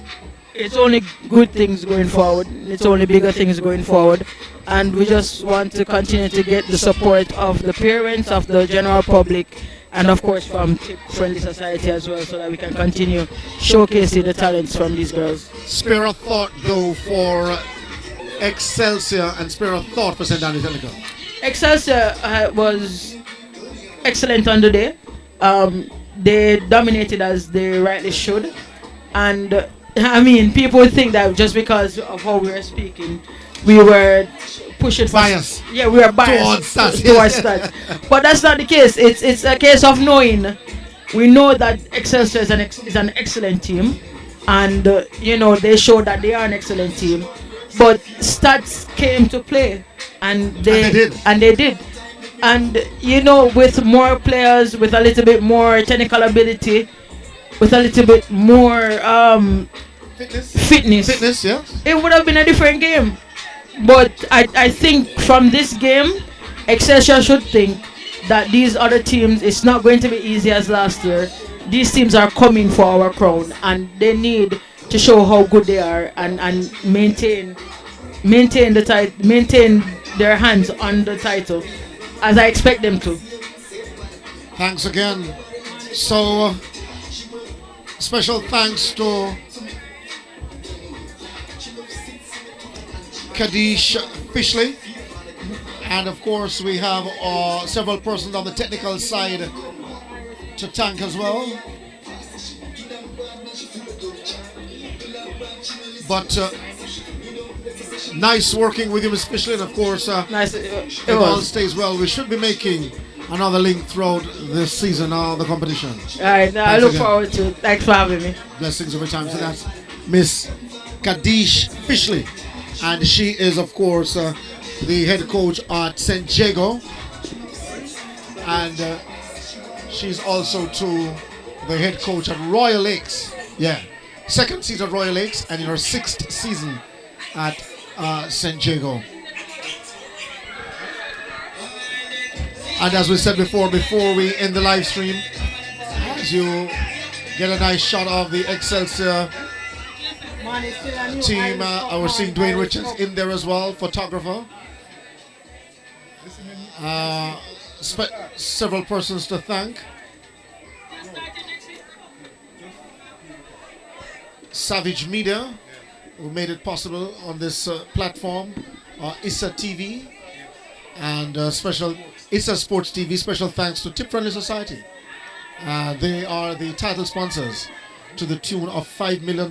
S4: it's only good things going forward. It's only bigger things going forward, and we just want to continue to get the support of the parents, of the general public, and of course from Friendly Society as well, so that we can continue showcasing the talents from these girls.
S3: Spare a thought though for Excelsior and spare a thought for St. Andrew Technical.
S4: Excelsior was excellent on the day. They dominated as they rightly should, and I mean, people think that just because of how we were speaking, we were pushing for
S3: Bias.
S4: Yeah, we are biased
S3: Towards
S4: towards stats. But that's not the case. It's a case of knowing. We know that Excelsior is an excellent team, and they showed that they are an excellent team. But stats came to play, and they did. And with more players, with a little bit more technical ability, with a little bit more fitness,
S3: yeah.
S4: it would have been a different game. But I think from this game, Excelsior should think that these other teams, it's not going to be easy as last year. These teams are coming for our crown, and they need to show how good they are and maintain their hands on the title, as I expect them to.
S3: Thanks again. So, special thanks to Kadish Fishley, and of course we have several persons on the technical side to thank as well. But nice working with you, Ms. Fishley, and of course
S4: Nice.
S3: if all stays well, we should be making another link throughout this season of the competition.
S4: Alright, I look
S3: again.
S4: forward to it. Thanks for having me.
S3: Blessings every time. So that's Miss Kadish Fishley, and she is of course the head coach at St. Jago, and she's also the head coach at Royal Lakes. Yeah, second season at Royal Lakes, and in her 6th season at St. Jago. And as we said before we end the live stream, as you get a nice shot of the Excelsior team, we're seeing Dwayne Richards in there as well, photographer. Several persons to thank. Savage Media, who made it possible on this platform. Issa TV and special Issa Sports TV. Special thanks to Tip Friendly Society. They are the title sponsors to the tune of $5 million,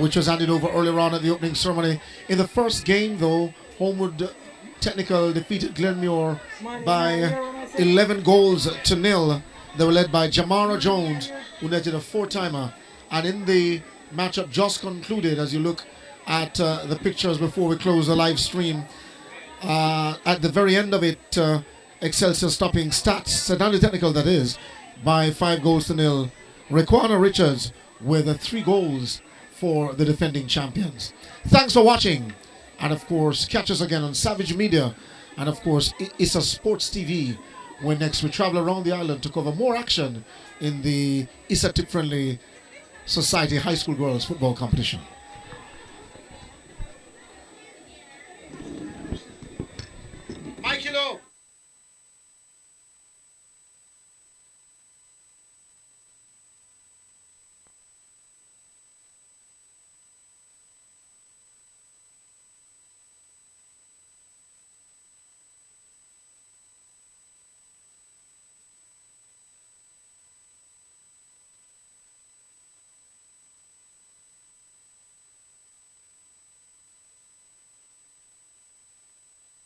S3: which was handed over earlier on at the opening ceremony. In the first game, though, Homewood Technical defeated Glenmuir by 11 goals to nil. They were led by Jamara Jones, who netted a 4-timer. And in the matchup just concluded, as you look at the pictures before we close the live stream, at the very end of it, Excelsior stopping Stats, St. Andrew Technical that is, by 5 goals to nil. Raquana Richards with 3 goals for the defending champions. Thanks for watching, and of course catch us again on Savage Media and of course Issa Sports TV, when next we travel around the island to cover more action in the Issa Tip Friendly Society High School Girls Football Competition.